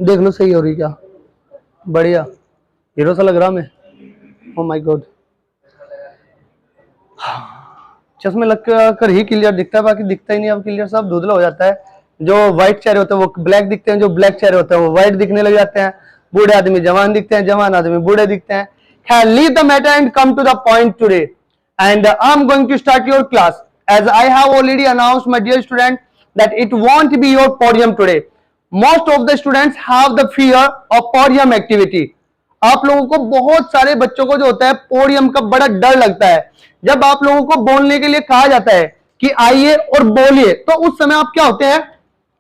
देख लो सही हो रही क्या? बढ़िया, हीरो सा लग रहा मैं। ओ माय गॉड, चश्मे लग कर ही क्लियर दिखता है, बाकी दिखता ही नहीं। अब क्लियर सब धुंधला हो जाता है। जो व्हाइट चेहरे होते हैं वो ब्लैक दिखते हैं, जो ब्लैक चेहरे होते हैं वो व्हाइट दिखने लग जाते हैं। बूढ़े आदमी जवान दिखते हैं, जवान आदमी बूढ़े दिखते हैं। खैर, leave the matter and come to the point today, and I am going to start your class as I have already announced, my dear student, that it won't be your podium today. Most of the students have the fear of podium activity. आप लोगों को, बहुत सारे बच्चों को जो होता है पोडियम का बड़ा डर लगता है। जब आप लोगों को बोलने के लिए कहा जाता है कि आइए और बोलिए, तो उस समय आप क्या होते हैं?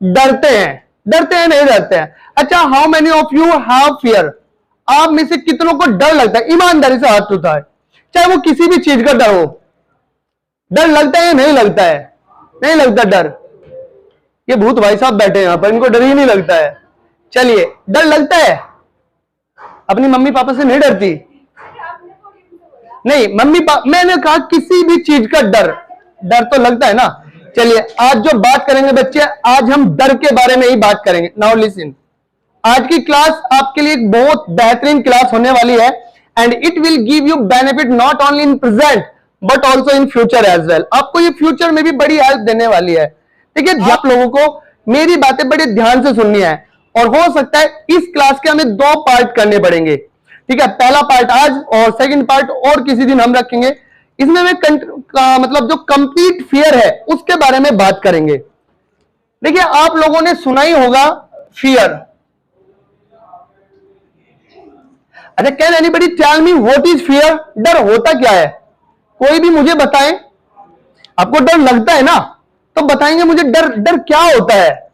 डरते हैं। डरते हैं, नहीं डरते हैं? अच्छा, how many of you have fear? आप में से कितनों को डर लगता है? ईमानदारी से हाथ उठाए, चाहे वो किसी भी चीज का डर हो। डर लगता है या नहीं लगता है? नहीं लगता डर। ये भूत भाई साहब बैठे हैं यहां पर, इनको डर ही नहीं लगता है। चलिए, डर लगता है? अपनी मम्मी पापा से नहीं डरती? नहीं, मम्मी पापा, मैंने कहा किसी भी चीज का डर, डर तो लगता है ना। चलिए, आज जो बात करेंगे बच्चे, आज हम डर के बारे में ही बात करेंगे। नाउ लिसन, आज की क्लास आपके लिए एक बहुत बेहतरीन क्लास होने वाली है, and it will give you benefit not only in present but also in future as well. आपको ये फ्यूचर में भी बड़ी हेल्प देने वाली है। ठीक है, आप लोगों को मेरी बातें बड़े ध्यान से सुननी है, और हो सकता है इस क्लास के हमें 2 पार्ट करने पड़ेंगे। ठीक है, पहला पार्ट आज और सेकंड पार्ट और किसी दिन हम रखेंगे। इसमें मैं मतलब जो कंप्लीट फियर है उसके बारे में बात करेंगे। देखिए, आप लोगों ने सुना ही होगा फियर। अच्छा, can anybody tell me what is fear? डर होता क्या है? कोई भी मुझे बताएं। आपको डर लगता है ना, तो बताएंगे मुझे डर, डर क्या होता है?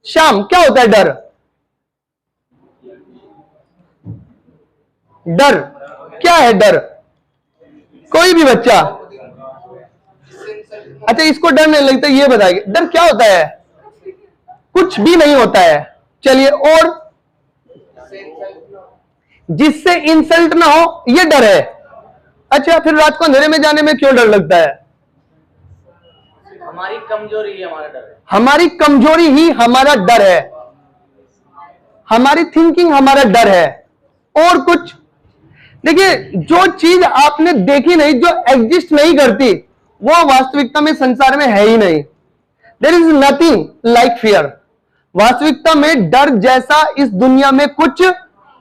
श्याम, क्या होता है डर? डर क्या है? डर कोई भी बच्चा? अच्छा, इसको डर नहीं लगता, ये बताइए डर क्या होता है? कुछ भी नहीं होता है। चलिए, और जिससे इंसल्ट ना हो, ये डर है। अच्छा, फिर रात को अंधेरे में जाने में क्यों डर लगता है? हमारी कमजोरी ही हमारा डर है। हमारी कमजोरी ही हमारा डर है। हमारी थिंकिंग हमारा डर है। और कुछ? देखिए, जो चीज आपने देखी नहीं, जो एग्जिस्ट नहीं करती, वो वास्तविकता में संसार में है ही नहीं। There is nothing like fear. वास्तविकता में डर जैसा इस दुनिया में कुछ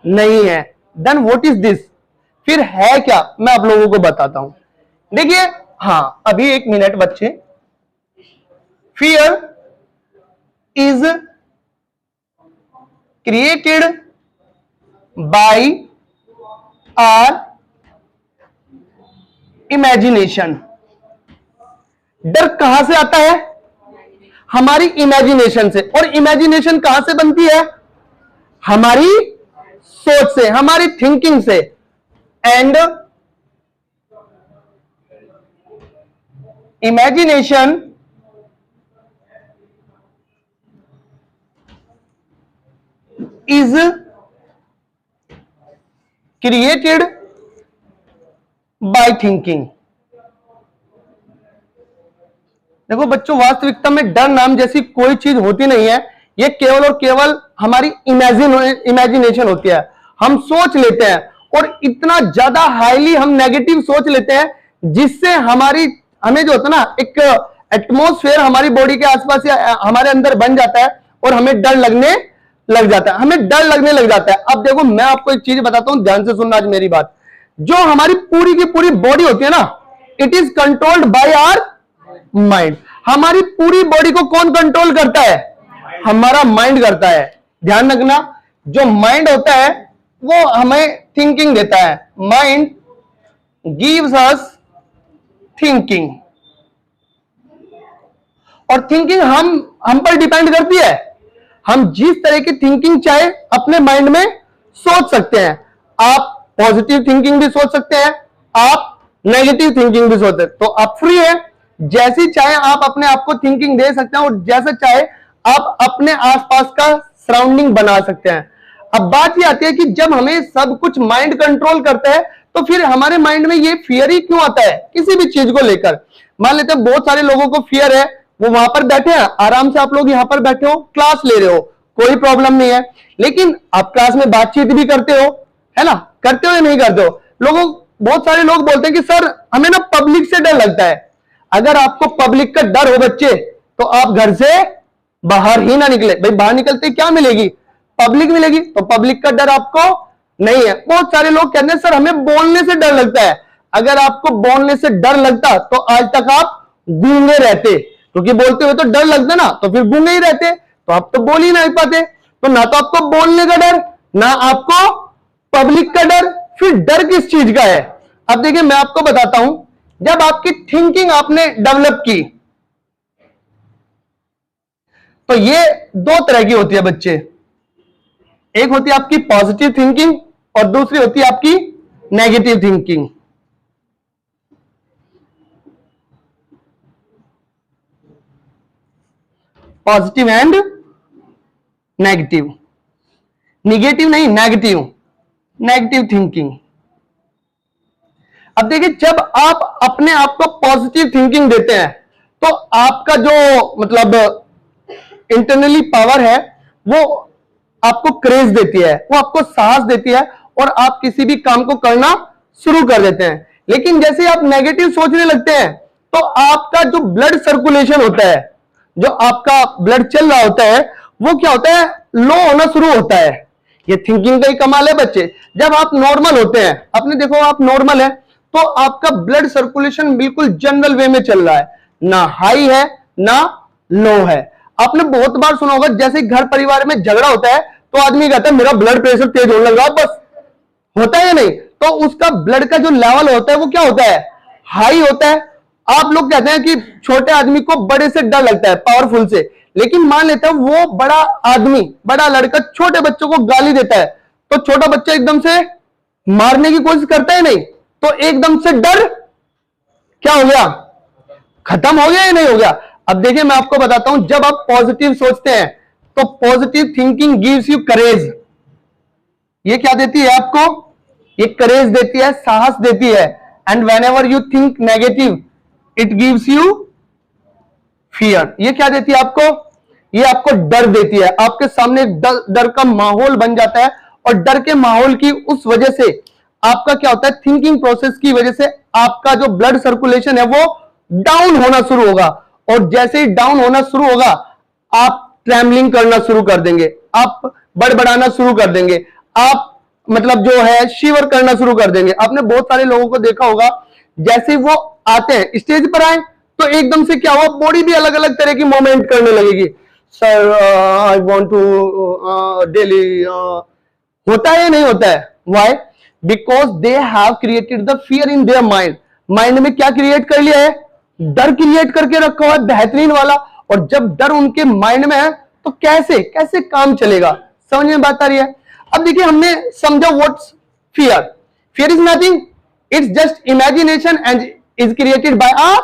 नहीं है। Then what is this? फिर है क्या? मैं आप लोगों को बताता हूं। देखिए, हाँ, अभी 1 मिनट बच्चे। Fear is created by our imagination. डर कहां से आता है? हमारी इमेजिनेशन से। और इमेजिनेशन कहां से बनती है? हमारी सोच से, हमारी थिंकिंग से। And imagination is created by thinking. देखो बच्चों, वास्तविकता में डर नाम जैसी कोई चीज होती नहीं है। ये केवल और केवल हमारी इमेजिनेशन होती है। हम सोच लेते हैं, और इतना ज्यादा हाईली हम नेगेटिव सोच लेते हैं, जिससे हमें जो होता है ना, एक एटमॉस्फेयर हमारी बॉडी के आसपास या हमारे अंदर बन जाता है, और हमें डर लगने लग जाता है। हमें डर लगने लग जाता है। अब देखो, मैं आपको एक चीज बताता हूं, ध्यान से सुनना आज मेरी बात। जो हमारी पूरी की पूरी बॉडी होती है ना, it is controlled by our mind. हमारी पूरी बॉडी को कौन कंट्रोल करता है? हमारा माइंड करता है। ध्यान रखना, जो माइंड होता है वो हमें थिंकिंग देता है। माइंड गिव्स अस थिंकिंग, और थिंकिंग हम पर डिपेंड करती है। हम जिस तरह की थिंकिंग चाहे अपने माइंड में सोच सकते हैं। आप पॉजिटिव थिंकिंग भी सोच सकते हैं, आप नेगेटिव थिंकिंग भी सोच सकते हैं। तो आप फ्री है, जैसी चाहे आप अपने आप को थिंकिंग दे सकते हैं, और जैसा चाहे आप अपने आसपास का सराउंडिंग बना सकते हैं। अब बात ये आती है कि जब हमें सब कुछ माइंड कंट्रोल करता है, तो फिर हमारे माइंड में ये फियर ही क्यों आता है किसी भी चीज को लेकर? मान लेते हैं बहुत सारे लोगों को फियर है, वो वहां पर बैठे हैं, आराम से आप लोग यहां पर बैठे हो, क्लास ले रहे हो, कोई प्रॉब्लम नहीं है। लेकिन आप क्लास में बातचीत भी करते हो, है ना, करते हो या नहीं करते हो? बहुत सारे लोग बोलते हैं कि सर हमें ना पब्लिक से डर लगता है। अगर आपको पब्लिक का डर हो बच्चे, तो आप घर से बाहर ही ना निकले। भाई बाहर निकलते क्या मिलेगी? पब्लिक मिलेगी। तो पब्लिक का डर आपको नहीं है। बहुत सारे लोग कहते हैं सर हमें बोलने से डर लगता है। अगर आपको बोलने से डर लगता तो आज तक आप गूंगे रहते, क्योंकि बोलते हुए तो डर लगता ना, तो फिर गूंगे ही रहते, तो आप तो बोल ही नहीं पाते। तो ना तो आपको बोलने का डर, ना आपको पब्लिक का डर, फिर डर किस चीज का है? अब देखिए मैं आपको बताता हूं, जब आपकी थिंकिंग आपने डेवलप की, तो ये दो तरह की होती है बच्चे। एक होती है आपकी पॉजिटिव थिंकिंग और दूसरी होती है आपकी negative thinking. Positive and negative, negative नहीं, नेगेटिव, नेगेटिव थिंकिंग। अब देखिए जब आप अपने आप को पॉजिटिव थिंकिंग देते हैं, तो आपका जो मतलब इंटरनली पावर है वो आपको क्रेज देती है, वो आपको साहस देती है और आप किसी भी काम को करना शुरू कर देते हैं। लेकिन जैसे आप नेगेटिव सोचने लगते हैं, तो आपका जो ब्लड सर्कुलेशन होता है, जो आपका ब्लड चल रहा होता है, वो क्या होता है? लो होना शुरू होता है। ये थिंकिंग का ही कमाल है बच्चे। जब आप नॉर्मल होते हैं, आपने देखो आप नॉर्मल है, तो आपका ब्लड सर्कुलेशन बिल्कुल जनरल वे में चल रहा है, ना हाई है ना लो है। आपने बहुत बार सुना होगा, जैसे घर परिवार में झगड़ा होता है तो आदमी कहता है मेरा ब्लड प्रेशर तेज होने लगा, बस होता है या नहीं? तो उसका ब्लड का जो लेवल होता है वो क्या होता है? हाई होता है। आप लोग कहते हैं कि छोटे आदमी को बड़े से डर लगता है, पावरफुल से, लेकिन मान लेते हैं वो बड़ा आदमी, बड़ा लड़का छोटे बच्चों को गाली देता है, तो छोटा बच्चा एकदम से मारने की कोशिश करता है नहीं, तो एकदम से डर क्या हो गया? खत्म हो गया या नहीं हो गया? अब देखिए मैं आपको बताता हूं, जब आप पॉजिटिव सोचते हैं तो पॉजिटिव थिंकिंग गिव्स यू करेज। ये क्या देती है आपको? ये करेज देती है, साहस देती है। And when ever you think negative it gives you fear. ये क्या देती है आपको? ये आपको डर देती है। आपके सामने डर का माहौल बन जाता है, और डर के माहौल की उस वजह से आपका क्या होता है? थिंकिंग प्रोसेस की वजह से आपका जो ब्लड सर्कुलेशन है वो डाउन होना शुरू होगा, और जैसे ही डाउन होना शुरू होगा आप ट्रैम्बलिंग करना शुरू कर देंगे, आप बड़बड़ाना शुरू कर देंगे, आप मतलब जो है शिवर करना शुरू कर देंगे। आपने बहुत सारे लोगों को देखा होगा, जैसे ही वो आते हैं स्टेज पर आए तो एकदम से क्या हुआ? बॉडी भी अलग अलग तरह की मूवमेंट करने लगेगी। Sir I want to daily, होता है या नहीं होता है? Why? Because they have created the fear in their mind. Mind में क्या क्रिएट कर लिया है? डर क्रिएट करके रखा हुआ है बेहतरीन वाला। और जब डर उनके माइंड में है तो कैसे कैसे काम चलेगा? समझ में बात आ रही है? अब देखिए हमने समझा what's fear. Fear is nothing, it's just imagination and is created bye a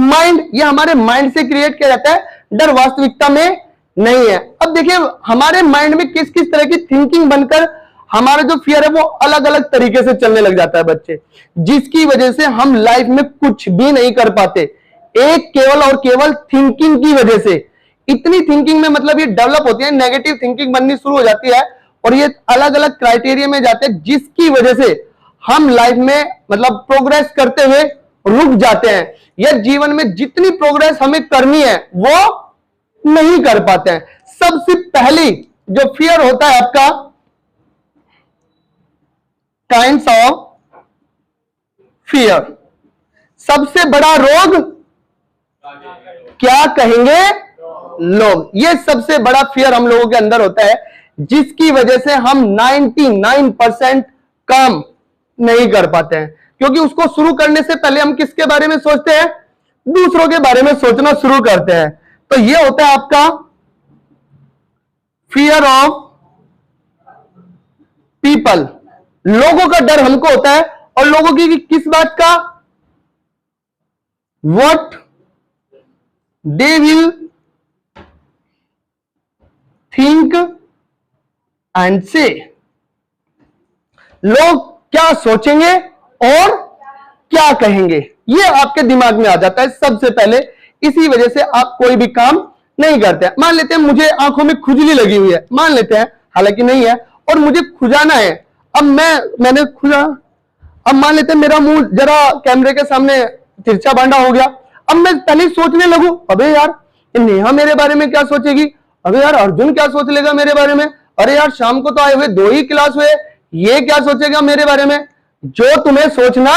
mind. ये हमारे माइंड से क्रिएट किया जाता है, डर वास्तविकता में नहीं है। अब देखिए हमारे माइंड में किस किस तरह की थिंकिंग बनकर हमारा जो फियर है वो अलग अलग तरीके से चलने लग जाता है बच्चे, जिसकी वजह से हम लाइफ में कुछ भी नहीं कर पाते, एक केवल और केवल थिंकिंग की वजह से। इतनी थिंकिंग में मतलब ये डेवलप होती है, नेगेटिव थिंकिंग बननी शुरू हो जाती है, और ये अलग अलग क्राइटेरिया में जाते हैं, जिसकी वजह से हम लाइफ में मतलब प्रोग्रेस करते हुए रुक जाते हैं, या जीवन में जितनी प्रोग्रेस हमें करनी है वो नहीं कर पाते हैं। सबसे पहली जो फियर होता है आपका, काइंड्स ऑफ फियर। सबसे बड़ा रोग क्या कहेंगे लोग? ये सबसे बड़ा फियर हम लोगों के अंदर होता है, जिसकी वजह से हम 99% काम नहीं कर पाते हैं, क्योंकि उसको शुरू करने से पहले हम किसके बारे में सोचते हैं? दूसरों के बारे में सोचना शुरू करते हैं। तो ये होता है आपका फियर ऑफ पीपल। लोगों का डर हमको होता है, और लोगों की किस बात का? What they will think and से। लोग क्या सोचेंगे और क्या कहेंगे, ये आपके दिमाग में आ जाता है सबसे पहले। इसी वजह से आप कोई भी काम नहीं करते हैं। मान लेते हैं मुझे आंखों में खुजली लगी हुई है, मान लेते हैं, हालांकि नहीं है, और मुझे खुजाना है। अब मैंने खुजा, अब मान लेते हैं मेरा मुंह जरा कैमरे के सामने तिरछा बांधा हो गया। अब मैं पहले ही सोचने लगूं, अबे यार ये नेहा मेरे बारे में क्या सोचेगी, अबे यार अर्जुन क्या सोच लेगा मेरे बारे में, अरे यार शाम को तो आए हुए 2 ही क्लास हुए, ये क्या सोचेगा मेरे बारे में। जो तुम्हें सोचना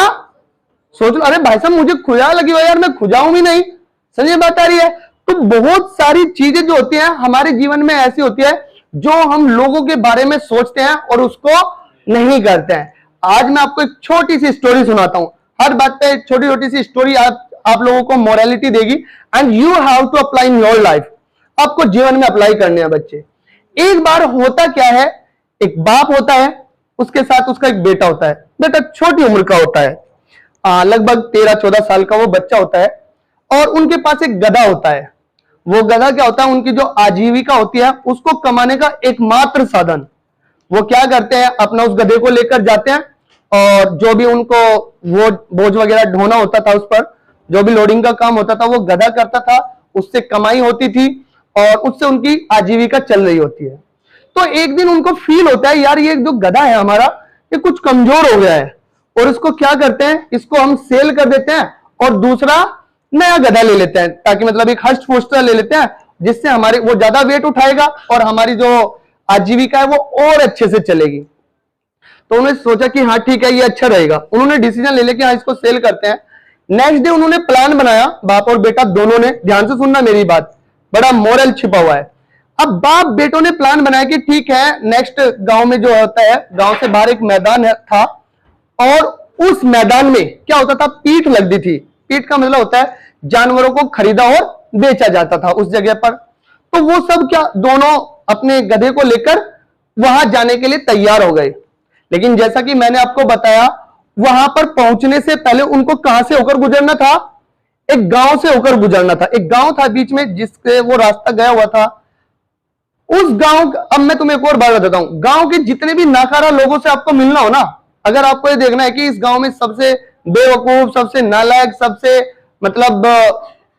सोच लो। अरे भाई साहब मुझे खुजा लगी हुई यार, मैं खुजाऊं भी नहीं, समझे बात आ रही है। तो बहुत सारी चीजें जो होती हैं हमारे जीवन में ऐसी होती है जो हम लोगों के बारे में सोचते हैं और उसको नहीं करते हैं। आज मैं आपको एक छोटी सी स्टोरी सुनाता हूं। हर बात पे छोटी छोटी सी स्टोरी आप लोगों को मोरालिटी देगी, and you have to apply in your life. आपको जीवन में अप्लाई करने हैं बच्चे। एक बार होता क्या है, एक बाप होता है, उसके साथ उसका एक बेटा होता है। बेटा छोटी उम्र का होता है, लगभग 13-14 साल का वो बच्चा होता है, और उनके पास एक गधा होता है। वो गधा क्या होता है, उनकी जो आजीविका होती है उसको कमाने का एकमात्र साधन। वो क्या करते हैं, अपना उस गधे को लेकर जाते हैं, और जो भी उनको वो बोझ वगैरह ढोना होता था, उस पर जो भी लोडिंग का काम होता था वो गधा करता था, उससे कमाई होती थी और उससे उनकी आजीविका चल रही होती है। तो एक दिन उनको फील होता है, यार ये जो गधा है हमारा ये कुछ कमजोर हो गया है, और इसको क्या करते हैं, इसको हम सेल कर देते हैं और दूसरा नया गधा ले लेते हैं, ताकि मतलब एक हष्ट पुष्ट ले लेते हैं, जिससे हमारे वो ज्यादा वेट उठाएगा और हमारी जो आजीविका है वो और अच्छे से चलेगी। तो उन्होंने सोचा कि हाँ ठीक है ये अच्छा रहेगा। उन्होंने डिसीजन ले लिया कि हाँ इसको सेल करते हैं। नेक्स्ट डे उन्होंने प्लान बनाया, बाप और बेटा दोनों ने, ध्यान से सुनना मेरी बात, बड़ा मोरल छिपा हुआ है। अब बाप बेटों ने प्लान बनाया कि ठीक है, नेक्स्ट गांव में जो होता है, गांव से बाहर एक मैदान था, और उस मैदान में क्या होता था, पीठ लगती थी। पीठ का मतलब होता है जानवरों को खरीदा और बेचा जाता था उस जगह पर। तो वो सब क्या, दोनों अपने गधे को लेकर वहां जाने के लिए तैयार हो गए। लेकिन जैसा कि मैंने आपको बताया, वहां पर पहुंचने से पहले उनको कहां से होकर गुजरना था, एक गांव से होकर गुजरना था। एक गांव था बीच में जिससे वो रास्ता गया हुआ था। उस गांव, अब मैं तुम्हें एक और बात बताता हूं, गांव के जितने भी नाकारा लोगों से आपको मिलना हो ना, अगर आपको ये देखना है कि इस गांव में सबसे बेवकूफ, सबसे नालायक, सबसे मतलब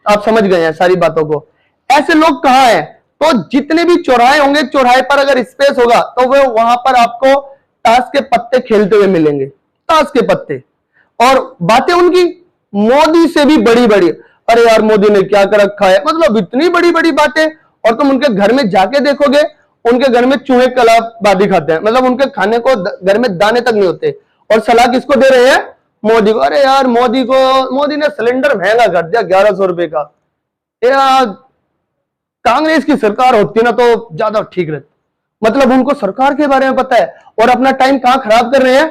आप समझ गए हैं सारी बातों को, ऐसे लोग कहां हैं, तो जितने भी चौराहे होंगे, चौराहे पर अगर स्पेस होगा तो वो वहां पर आपको ताश के पत्ते खेलते हुए मिलेंगे, ताश के पत्ते। और बातें उनकी मोदी से भी बड़ी बड़ी, अरे यार मोदी ने क्या कर रखा है, मतलब इतनी बड़ी बड़ी बातें। और तुम उनके घर में जाके देखोगे, उनके घर में चूहे कलाबादी खाते हैं, मतलब उनके खाने को घर में दाने तक नहीं होते। और सलाह किसको दे रहे हैं, मोदी को। अरे यार मोदी ने सिलेंडर महंगा कर दिया 1100 रुपए का, यार कांग्रेस की सरकार होती ना तो ज्यादा ठीक रहता। मतलब उनको सरकार के बारे में पता है, और अपना टाइम कहां खराब कर रहे हैं,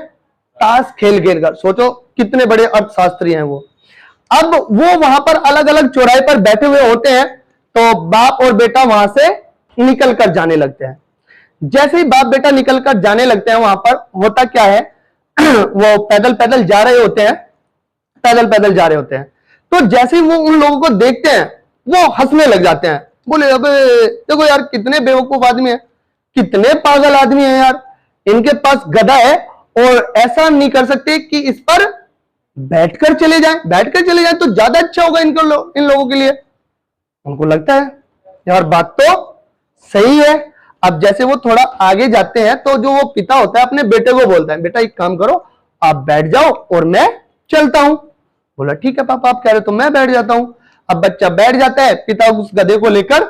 ताश खेल खेल कर। सोचो कितने बड़े अर्थशास्त्री हैं वो। अब वो वहां पर अलग अलग चौराहे पर बैठे हुए होते हैं, तो बाप और बेटा वहां से निकल कर जाने लगते हैं। जैसे ही बाप बेटा निकल कर जाने लगते हैं, वहां पर होता क्या है, वो पैदल पैदल जा रहे होते हैं, पैदल पैदल जा रहे होते हैं। तो जैसे ही वो उन लोगों को देखते हैं, वो हंसने लग जाते हैं, बोले अबे देखो यार कितने बेवकूफ आदमी है, कितने पागल आदमी है यार, इनके पास गधा है और ऐसा नहीं कर सकते कि इस पर बैठकर चले जाएं तो ज्यादा अच्छा होगा इन लोगों के लिए। उनको लगता है यार बात तो सही है। अब जैसे वो थोड़ा आगे जाते हैं, तो जो वो पिता होता है अपने बेटे को बोलता है, बेटा एक काम करो, आप बैठ जाओ और मैं चलता हूं। बोला ठीक है पापा, आप कह रहे तो मैं बैठ जाता हूं। अब बच्चा बैठ जाता है, पिता उस गधे को लेकर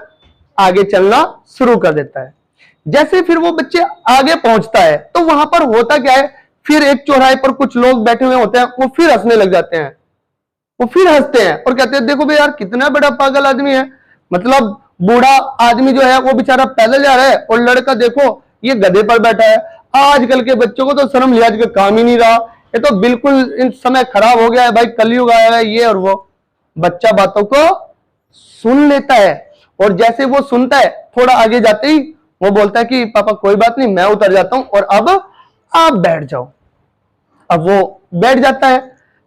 आगे चलना शुरू कर देता है। जैसे फिर वो बच्चे आगे पहुंचता है, तो वहां पर होता क्या है, फिर एक चौराहे पर कुछ लोग बैठे हुए होते हैं, वो फिर हंसने लग जाते हैं, वो फिर हंसते हैं और कहते हैं देखो भाई यार कितना बड़ा पागल आदमी है, मतलब बूढ़ा आदमी जो है वो बेचारा पैदल जा रहा है और लड़का देखो ये गधे पर बैठा है। आजकल के बच्चों को तो शर्म लिहाज का काम ही नहीं रहा, ये तो बिल्कुल इन समय खराब हो गया है भाई, कलयुग आया है ये और वो। बच्चा बातों को सुन लेता है, और जैसे वो सुनता है, थोड़ा आगे जाते ही वो बोलता है कि पापा कोई बात नहीं, मैं उतर जाता हूं और अब आप बैठ जाओ। अब वो बैठ जाता है।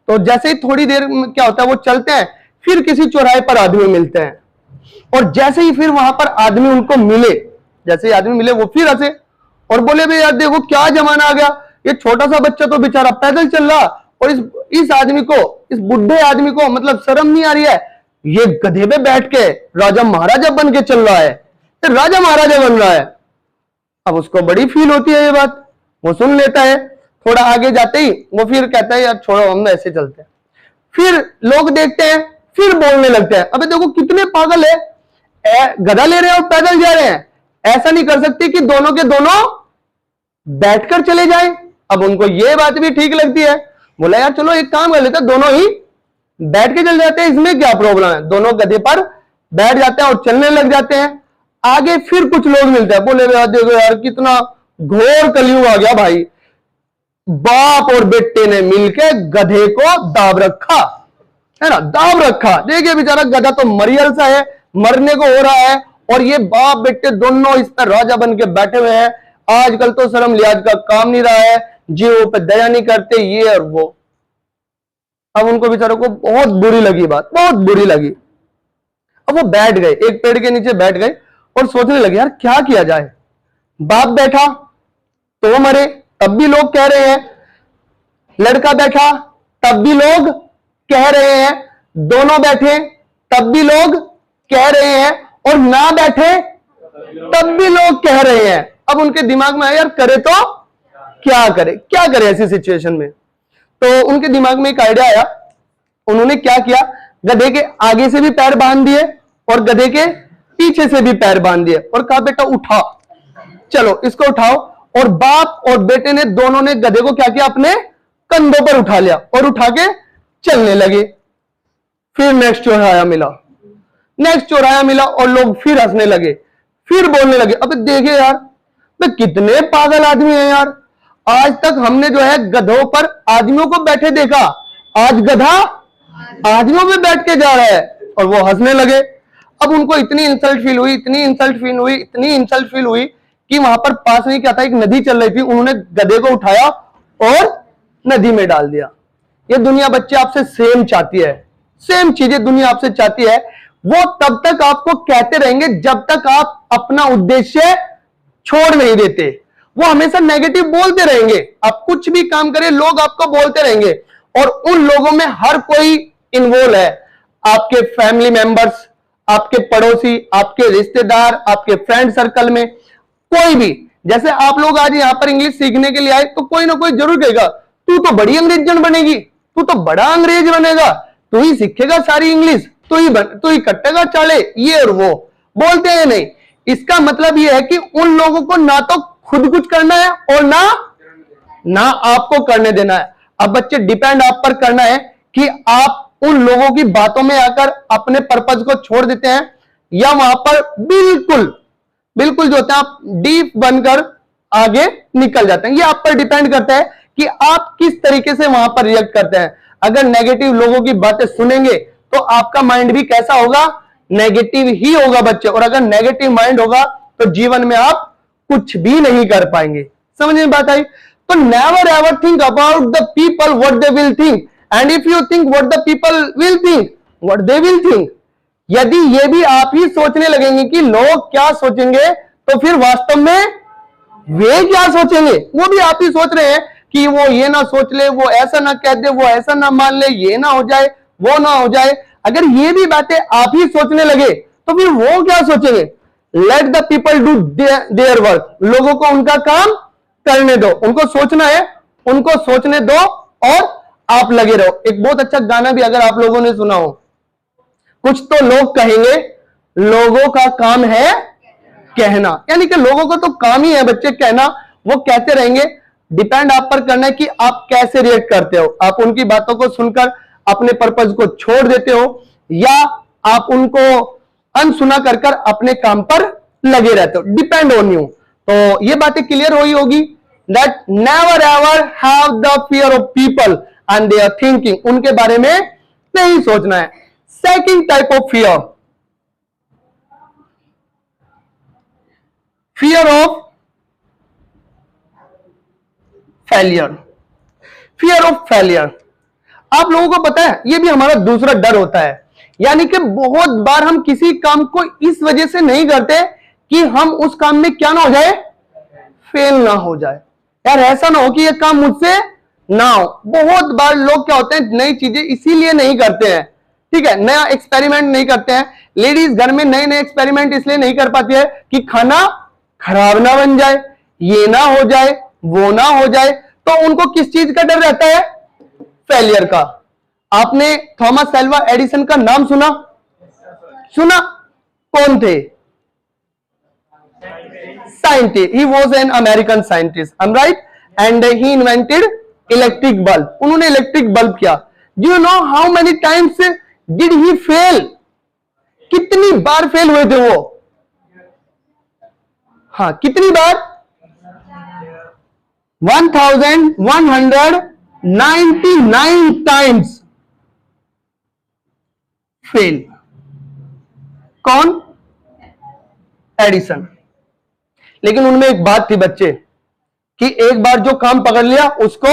तो जैसे ही थोड़ी देर में क्या होता है, वो चलते हैं, फिर किसी चौराहे पर आदमी मिलते हैं, और जैसे ही फिर वहां पर आदमी उनको मिले, जैसे ही आदमी मिले वो फिर हंसे और बोले भाई यार देखो क्या जमाना आ गया, ये छोटा सा बच्चा तो बेचारा पैदल चल रहा, और इस आदमी को, इस बुढ़े आदमी को मतलब शर्म नहीं आ रही है, ये गधे पे बैठ के राजा महाराजा बन के चल रहा है, ये राजा महाराजा बन रहा है। अब उसको बड़ी फील होती है ये बात, वो सुन लेता है। थोड़ा आगे जाते ही वो फिर कहता है यार छोड़ो, हम ऐसे चलते हैं। फिर लोग देखते हैं, फिर बोलने लगते हैं, अबे देखो कितने पागल है, गधा ले रहे हैं और पैदल जा रहे हैं, ऐसा नहीं कर सकते कि दोनों के दोनों बैठकर चले जाए। अब उनको ये बात भी ठीक लगती है, बोला यार चलो एक काम कर लेते हैं, दोनों ही बैठ के चल जाते हैं, इसमें क्या प्रॉब्लम है। दोनों गधे पर बैठ जाते हैं और चलने लग जाते हैं। आगे फिर कुछ लोग मिलते हैं, बोले यार देखो यार कितना घोर कलयुग आ गया भाई, बाप और बेटे ने मिलकर गधे को दाब रखा है ना, दाब रखा। देखिए बेचारा गधा तो मरियल सा है, मरने को हो रहा है, और ये बाप बेटे दोनों इस पर राजा बन के बैठे हुए हैं। आजकल तो शर्म लिहाज का काम नहीं रहा है, जीवों पे दया नहीं करते, ये और वो। अब उनको बेचारों को बहुत बुरी लगी बात, बहुत बुरी लगी। अब वो बैठ गए, एक पेड़ के नीचे बैठ गए और सोचने लगे यार क्या किया जाए। बाप बैठा तो मरे, तब भी लोग कह रहे हैं, लड़का बैठा तब भी लोग कह रहे हैं, दोनों बैठे तब भी लोग कह रहे हैं, और ना बैठे तब भी लोग कह रहे हैं। अब उनके दिमाग में आया यार करे तो क्या करे, क्या करे ऐसी सिचुएशन में। तो उनके दिमाग में एक आइडिया आया, उन्होंने क्या किया, गधे के आगे से भी पैर बांध दिए और गधे के पीछे से भी पैर बांध दिए और कहा बेटा उठा, चलो इसको उठाओ। और बाप और बेटे ने दोनों ने गधे को क्या किया, अपने कंधों पर उठा लिया और उठा के चलने लगे। फिर नेक्स्ट चौराहा मिला, नेक्स्ट चौराहा मिला और लोग फिर हंसने लगे, फिर बोलने लगे अबे देखिए यार वे कितने पागल आदमी हैं यार, आज तक हमने जो है गधों पर आदमियों को बैठे देखा, आज गधा आदमियों में बैठ के जा रहा है। और वो हंसने लगे। अब उनको इतनी इंसल्ट फील हुई, इतनी इंसल्ट फील हुई, इतनी इंसल्ट फील हुई कि वहां पर पास में क्या था, एक नदी चल रही थी, उन्होंने गधे को उठाया और नदी में डाल दिया। ये दुनिया बच्चे आपसे सेम चाहती है, सेम चीजें दुनिया आपसे चाहती है। वो तब तक आपको कहते रहेंगे जब तक आप अपना उद्देश्य छोड़ नहीं देते। वो हमेशा नेगेटिव बोलते रहेंगे, आप कुछ भी काम करें लोग आपको बोलते रहेंगे। और उन लोगों में हर कोई इन्वॉल्व है, आपके फैमिली मेंबर्स, आपके पड़ोसी, आपके रिश्तेदार, आपके फ्रेंड सर्कल में कोई भी। जैसे आप लोग आज यहां पर इंग्लिश सीखने के लिए आए तो कोई ना कोई जरूर कहेगा तू तो बड़ी अंग्रेजन बनेगी, तू तो बड़ा अंग्रेज बनेगा, तू ही सीखेगा सारी इंग्लिश, तू ही कट्टेगा चाले, ये और वो बोलते हैं। नहीं, इसका मतलब यह है कि उन लोगों को ना तो खुद कुछ करना है और ना आपको करने देना है। अब बच्चे डिपेंड आप पर करना है कि आप उन लोगों की बातों में आकर अपने पर्पज को छोड़ देते हैं या वहां पर बिल्कुल जो होता है आप डीप बनकर आगे निकल जाते हैं। ये आप पर डिपेंड करता है कि आप किस तरीके से वहां पर रिएक्ट करते हैं। अगर नेगेटिव लोगों की बातें सुनेंगे तो आपका माइंड भी कैसा होगा, नेगेटिव ही होगा बच्चे। और अगर नेगेटिव माइंड होगा तो जीवन में आप कुछ भी नहीं कर पाएंगे। समझ में बात आई? तो never ever think about the people what they will think, and if you think what the people will think, what they will think. यदि ये भी आप ही सोचने लगेंगे कि लोग क्या सोचेंगे, तो फिर वास्तव में वे क्या सोचेंगे वो भी आप ही सोच रहे हैं कि वो ये ना सोच ले, वो ऐसा ना कह दे, वो ऐसा ना मान ले, ये ना हो जाए, वो ना हो जाए। अगर ये भी बातें आप ही सोचने लगे तो फिर वो क्या सोचेंगे? Let the people do their work, लोगों को उनका काम करने दो, उनको सोचना है, उनको सोचने दो और आप लगे रहो। एक बहुत अच्छा गाना भी अगर आप लोगों ने सुना हो, कुछ तो लोग कहेंगे, लोगों का काम है कहना। यानी कि लोगों को तो काम ही है बच्चे कहना, वो कहते रहेंगे। डिपेंड आप पर करना है कि आप कैसे रिएक्ट करते हो। आप उनकी बातों को सुनकर अपने पर्पज को छोड़ देते हो या आप उनको अनसुना कर कर अपने काम पर लगे रहते हो। Depend on you. तो ये बातें क्लियर हुई होगी that never ever have the fear of people and there thinking, उनके बारे में नहीं सोचना है। Second type of fear, fear of failure. Fear of failure, आप लोगों को पता है ये भी हमारा दूसरा डर होता है। यानी कि बहुत बार हम किसी काम को इस वजह से नहीं करते कि हम उस काम में क्या ना हो जाए, फेल ना हो जाए। यार ऐसा ना हो कि ये काम मुझसे ना हो। बहुत बार लोग क्या होते हैं, नई चीजें इसीलिए नहीं करते हैं, ठीक है, नया एक्सपेरिमेंट नहीं करते हैं। लेडीज घर में नए नए एक्सपेरिमेंट इसलिए नहीं कर पाती है कि खाना खराब ना बन जाए, ये ना हो जाए, वो ना हो जाए, तो उनको किस चीज का डर रहता है? फेलियर का। आपने थॉमस एल्वा एडिसन का नाम सुना? सुना? कौन थे? Scientist. He was an American scientist, I am right, and he invented electric bulb. उन्होंने इलेक्ट्रिक बल्ब किया। Do you know how many times did he fail? कितनी बार फेल हुए थे वो? हाँ, कितनी बार? 1199 टाइम्स फेल। कौन? एडिसन। लेकिन उनमें एक बात थी बच्चे, कि एक बार जो काम पकड़ लिया उसको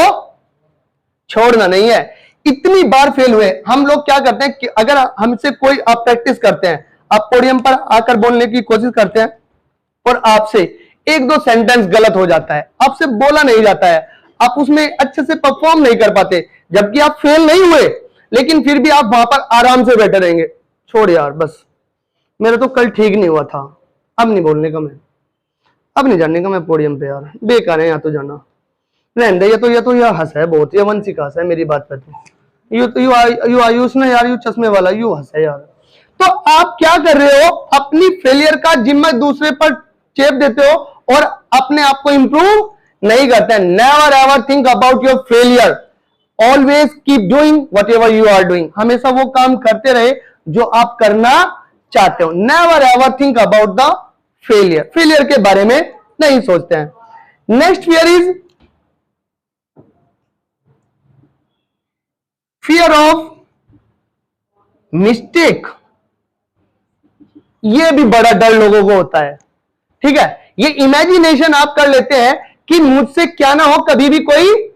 छोड़ना नहीं है। इतनी बार फेल हुए। हम लोग क्या करते हैं कि अगर हमसे कोई आप प्रैक्टिस करते हैं, आप पोडियम पर आकर बोलने की कोशिश करते हैं और आपसे एक दो सेंटेंस गलत हो जाता है, आपसे बोला नहीं जाता है, आप उसमें अच्छे से परफॉर्म नहीं कर पाते, जबकि आप फेल नहीं हुए, लेकिन फिर भी आप वहां पर आराम से बैठे रहेंगे। छोड़ यार, बस मेरा तो कल ठीक नहीं हुआ था, अब नहीं बोलने का मैं, अब नहीं जाने का मैं पोडियम पे, यार बेकार है यहाँ तो जाना, रहने दे। ये तो यह हंस है बहुत, ये वंशी का हंस है मेरी बात पर। यू आयुष ने यार, यू चश्मे वाला यू हंस है यार। तो आप क्या कर रहे हो? अपनी फेलियर का जिम्मा दूसरे पर चेप देते हो और अपने आप को इंप्रूव नहीं करते हैं। Never ever think about your failure, always keep doing whatever you are doing. हमेशा वो काम करते रहे जो आप करना चाहते हो। Never ever think about the failure, failure के बारे में नहीं सोचते हैं। Next fear is fear of mistake. ये भी बड़ा डर लोगों को होता है, ठीक है। ये इमेजिनेशन आप कर लेते हैं कि मुझसे क्या ना हो, कभी भी कोई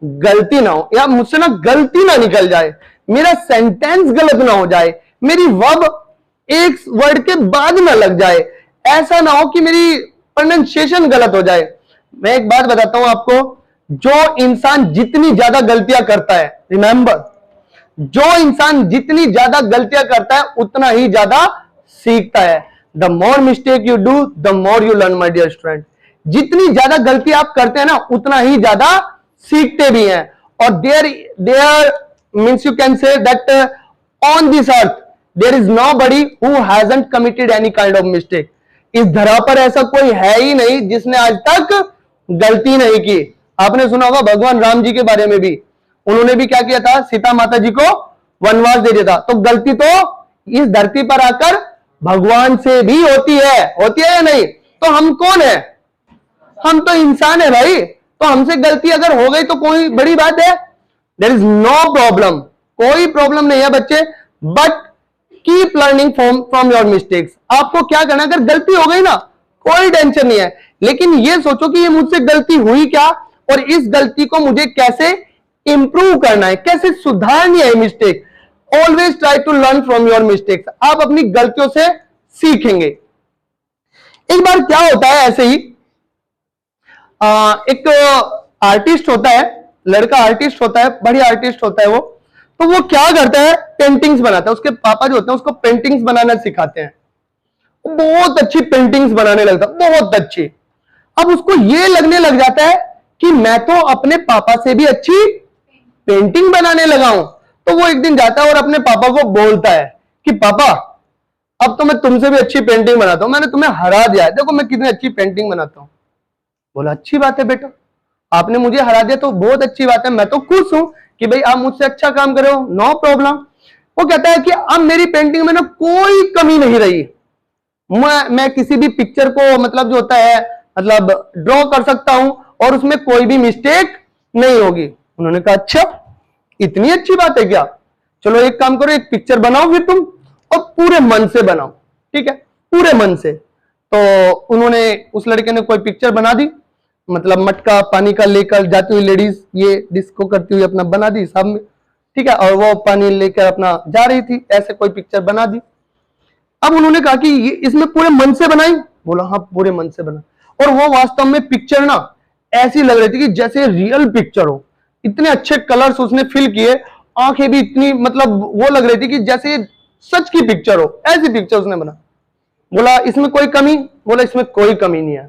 गलती ना हो, या मुझसे ना गलती ना निकल जाए, मेरा सेंटेंस गलत ना हो जाए, मेरी वर्ब एक वर्ड के बाद ना लग जाए, ऐसा ना हो कि मेरी प्रोनाउंसिएशन गलत हो जाए। मैं एक बात बताता हूं आपको, जो इंसान जितनी ज्यादा गलतियां करता है, रिमेंबर, जो इंसान जितनी ज्यादा गलतियां करता है उतना ही ज्यादा सीखता है। The more mistake you do the more you learn, my dear student. जितनी ज्यादा गलती आप करते हैं ना, उतना ही ज्यादा सीखते भी हैं। और there means you can say that on this earth there is nobody who hasn't committed any kind of mistake. इस धरा पर ऐसा कोई है ही नहीं जिसने आज तक गलती नहीं की। आपने सुना होगा भगवान राम जी के बारे में भी, उन्होंने भी क्या किया था? सीता माता जी को वनवास दे दिया था। तो गलती तो इस धरती पर आकर भगवान से भी होती है या नहीं? तो हम कौन है? हम तो इंसान है भाई। तो हमसे गलती अगर हो गई तो कोई बड़ी बात है? देयर इज नो प्रॉब्लम, कोई प्रॉब्लम नहीं है बच्चे। But keep learning from your mistakes. आपको क्या करना, अगर गलती हो गई ना, कोई टेंशन नहीं है, लेकिन ये सोचो कि ये मुझसे गलती हुई क्या और इस गलती को मुझे कैसे इंप्रूव करना है, कैसे सुधारनी है mistake. Always try to learn from your mistakes. आप अपनी गलतियों से सीखेंगे। एक बार क्या होता है, ऐसे ही एक आर्टिस्ट होता है, लड़का आर्टिस्ट होता है, बढ़िया आर्टिस्ट होता है वो। तो वो क्या करता है? पेंटिंग्स बनाता है। उसके पापा जो होते हैं उसको पेंटिंग्स बनाना सिखाते हैं। वो बहुत अच्छी पेंटिंग्स बनाने लगता है, बहुत अच्छी। अब उसको ये लगने लग जाता है कि मैं तो अपने पापा से भी अच्छी पेंटिंग बनाने लगा हूं। तो वो एक दिन जाता है और अपने पापा को बोलता है कि पापा, अब तो मैं तुमसे भी अच्छी पेंटिंग बनाता हूं, मैंने तुम्हें हरा दिया है, देखो मैं कितनी अच्छी पेंटिंग बनाता हूं। बोला अच्छी बात है बेटा, आपने मुझे हरा दिया तो बहुत अच्छी बात है, मैं तो खुश हूं कि भाई आप मुझसे अच्छा काम कर रहे हो, नो प्रॉब्लम। वो कहता है कि अब मेरी पेंटिंग में ना कोई कमी नहीं रही, मैं किसी भी पिक्चर को मतलब जो होता है मतलब ड्रॉ कर सकता हूं और उसमें कोई भी मिस्टेक नहीं होगी। उन्होंने कहा अच्छा, इतनी अच्छी बात है क्या? चलो एक काम करो, एक पिक्चर बनाओ फिर तुम, और पूरे मन से बनाओ, ठीक है, पूरे मन से। तो उन्होंने, उस लड़के ने कोई पिक्चर बना दी, मतलब मटका पानी का लेकर जाती हुई लेडीज ये डिस्को करती हुई अपना बना दी सामने, ठीक है, और वो पानी लेकर अपना जा रही थी, ऐसे कोई पिक्चर बना दी। अब उन्होंने कहा कि ये इसमें पूरे मन से बनाई? बोला हाँ पूरे मन से बना। और वो वास्तव में पिक्चर ना ऐसी लग रही थी कि जैसे रियल पिक्चर हो, इतने अच्छे कलर्स उसने फिल किए आंखें भी इतनी मतलब वो लग रही थी कि जैसे सच की पिक्चर हो, ऐसी पिक्चर उसने बना। बोला इसमें कोई कमी? बोला इसमें कोई कमी नहीं है।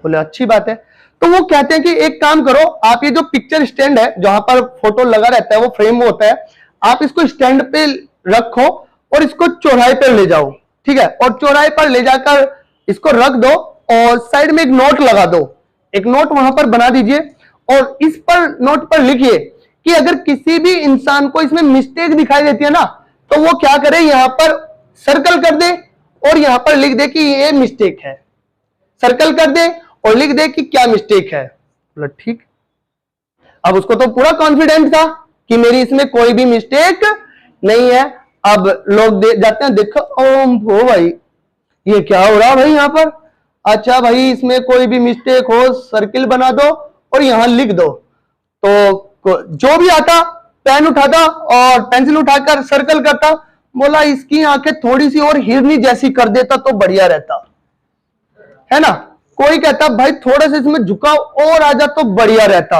बोले अच्छी बात है। तो वो कहते हैं कि एक काम करो, आप ये जो पिक्चर स्टैंड है जहां पर फोटो लगा रहता है, वो फ्रेम वो होता है, आप इसको स्टैंड पे रखो और इसको चौराहे पर ले जाओ, ठीक है, और चौराहे पर ले जाकर इसको रख दो और साइड में एक नोट लगा दो, एक नोट वहां पर बना दीजिए और इस पर नोट पर लिखिए कि अगर किसी भी इंसान को इसमें मिस्टेक दिखाई देती है ना, तो वो क्या करे, यहां पर सर्कल कर दे और यहां पर लिख दे कि ये मिस्टेक है, सर्कल कर दे और लिख दे कि क्या मिस्टेक है। बोला ठीक। अब उसको तो पूरा कॉन्फिडेंस था कि मेरी इसमें कोई भी मिस्टेक नहीं है। अब लोग जाते हैं, देखो ओम हो भाई ये क्या हो रहा भाई यहां पर, अच्छा भाई इसमें कोई भी मिस्टेक हो सर्किल बना दो और यहां लिख दो। तो जो भी आता पेन उठाता और पेंसिल उठाकर सर्कल करता। बोला इसकी आंखें थोड़ी सी और हिरनी जैसी कर देता तो बढ़िया रहता, है ना। कोई कहता भाई थोड़ा सा इसमें झुकाव और आ जा तो बढ़िया रहता,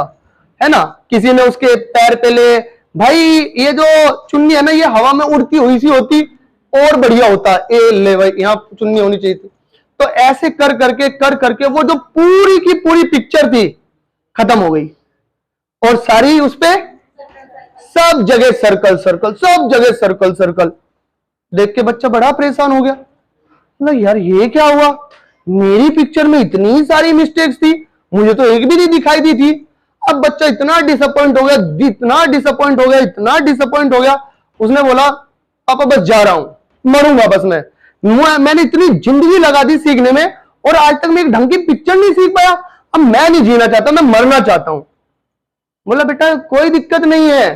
है ना। किसी ने उसके पैर पे ले, भाई ये जो चुन्नी है ना ये हवा में उड़ती हुई सी होती और बढ़िया होता, ए ले भाई यहाँ चुन्नी होनी चाहिए थी। तो ऐसे कर करके वो जो पूरी की पूरी पिक्चर थी खत्म हो गई और सारी उस पे सब जगह सर्कल सर्कल, सब जगह सर्कल सर्कल। देख के बच्चा बड़ा परेशान हो गया, मतलब यार ये क्या हुआ, मेरी पिक्चर में इतनी सारी मिस्टेक्स थी, मुझे तो एक भी नहीं दिखाई दी थी। अब बच्चा इतना डिसअपॉइंट हो गया, इतना डिसअपॉइंट हो गया, इतना डिसअपॉइंट हो गया, उसने बोला पापा बस जा रहा हूं, मरूंगा बस मैंने इतनी जिंदगी लगा दी सीखने में और आज तक मैं एक ढंग की पिक्चर नहीं सीख पाया, अब मैं नहीं जीना चाहता, मैं मरना चाहता हूं। बोला बेटा कोई दिक्कत नहीं है,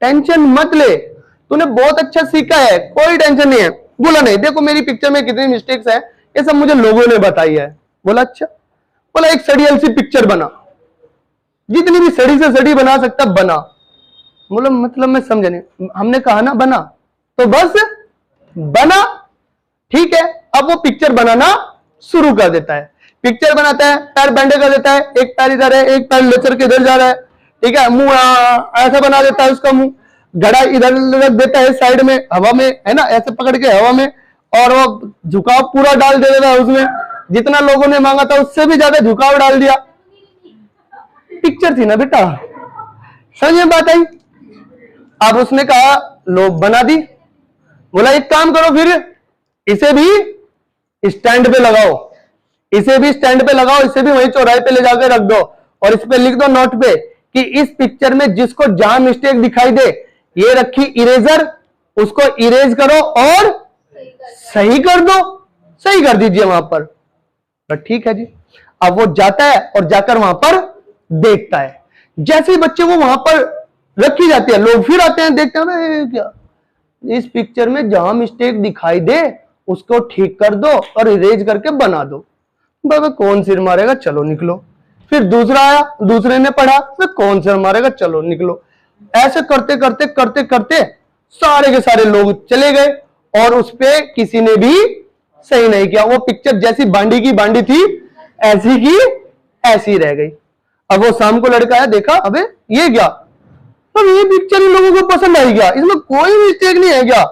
टेंशन मत ले, तूने बहुत अच्छा सीखा है, कोई टेंशन नहीं है। बोला नहीं, देखो मेरी पिक्चर में कितनी मिस्टेक्स है ये सब मुझे लोगों ने बताई है। बोला अच्छा। बोला एक सड़ियल सी पिक्चर बना, जितनी भी सड़ी से सड़ी बना सकता बना। बोला मतलब मैं समझा नहीं। हमने कहा ना बना तो बस बना, ठीक है। अब वो पिक्चर बनाना शुरू कर देता है, पिक्चर बनाता है, पैर बैंडे कर देता है, एक पैर इधर है, एक पैर लेकर के इधर जा रहा है, ठीक है, मुंह ऐसा बना देता है, उसका मुंह घड़ा इधर रख देता है साइड में हवा में, है ना, ऐसे पकड़ के हवा में, और वो झुकाव पूरा डाल दे देता है उसमें, जितना लोगों ने मांगा था उससे भी ज्यादा झुकाव डाल दिया। पिक्चर थी ना बेटा, समझ में बात आई। अब उसने कहा लो बना दी। बोला एक काम करो फिर इसे भी स्टैंड पे लगाओ, इसे भी स्टैंड पे लगाओ, इसे भी वहीं चौराहे पे ले जाकर रख दो और इस पे लिख दो नोट पे कि इस पिक्चर में जिसको जहां मिस्टेक दिखाई दे, ये रखी इरेजर, उसको इरेज करो और सही कर दो, सही कर दीजिए वहां पर। तो ठीक है जी। अब वो जाता है और जाकर वहां पर देखता है, जैसे ही बच्चे वो वहां पर रखी जाती है, लोग फिर आते हैं, देखते हैं क्या इस पिक्चर में जहां मिस्टेक दिखाई दे उसको ठीक कर दो और इरेज करके बना दो। बाबा कौन सिर मारेगा, चलो निकलो। फिर दूसरा आया, दूसरे ने पढ़ा, फिर कौन सिर मारेगा, चलो निकलो। ऐसे करते करते करते करते सारे के सारे लोग चले गए और उस पे किसी ने भी सही नहीं किया। वो पिक्चर जैसी बांडी की बांडी थी ऐसी की ऐसी रह गई। अब वो शाम को लड़का आया, देखा अबे ये क्या, अब ये पिक्चर इन लोगों को पसंद आई क्या, इसमें कोई मिस्टेक नहीं है क्या।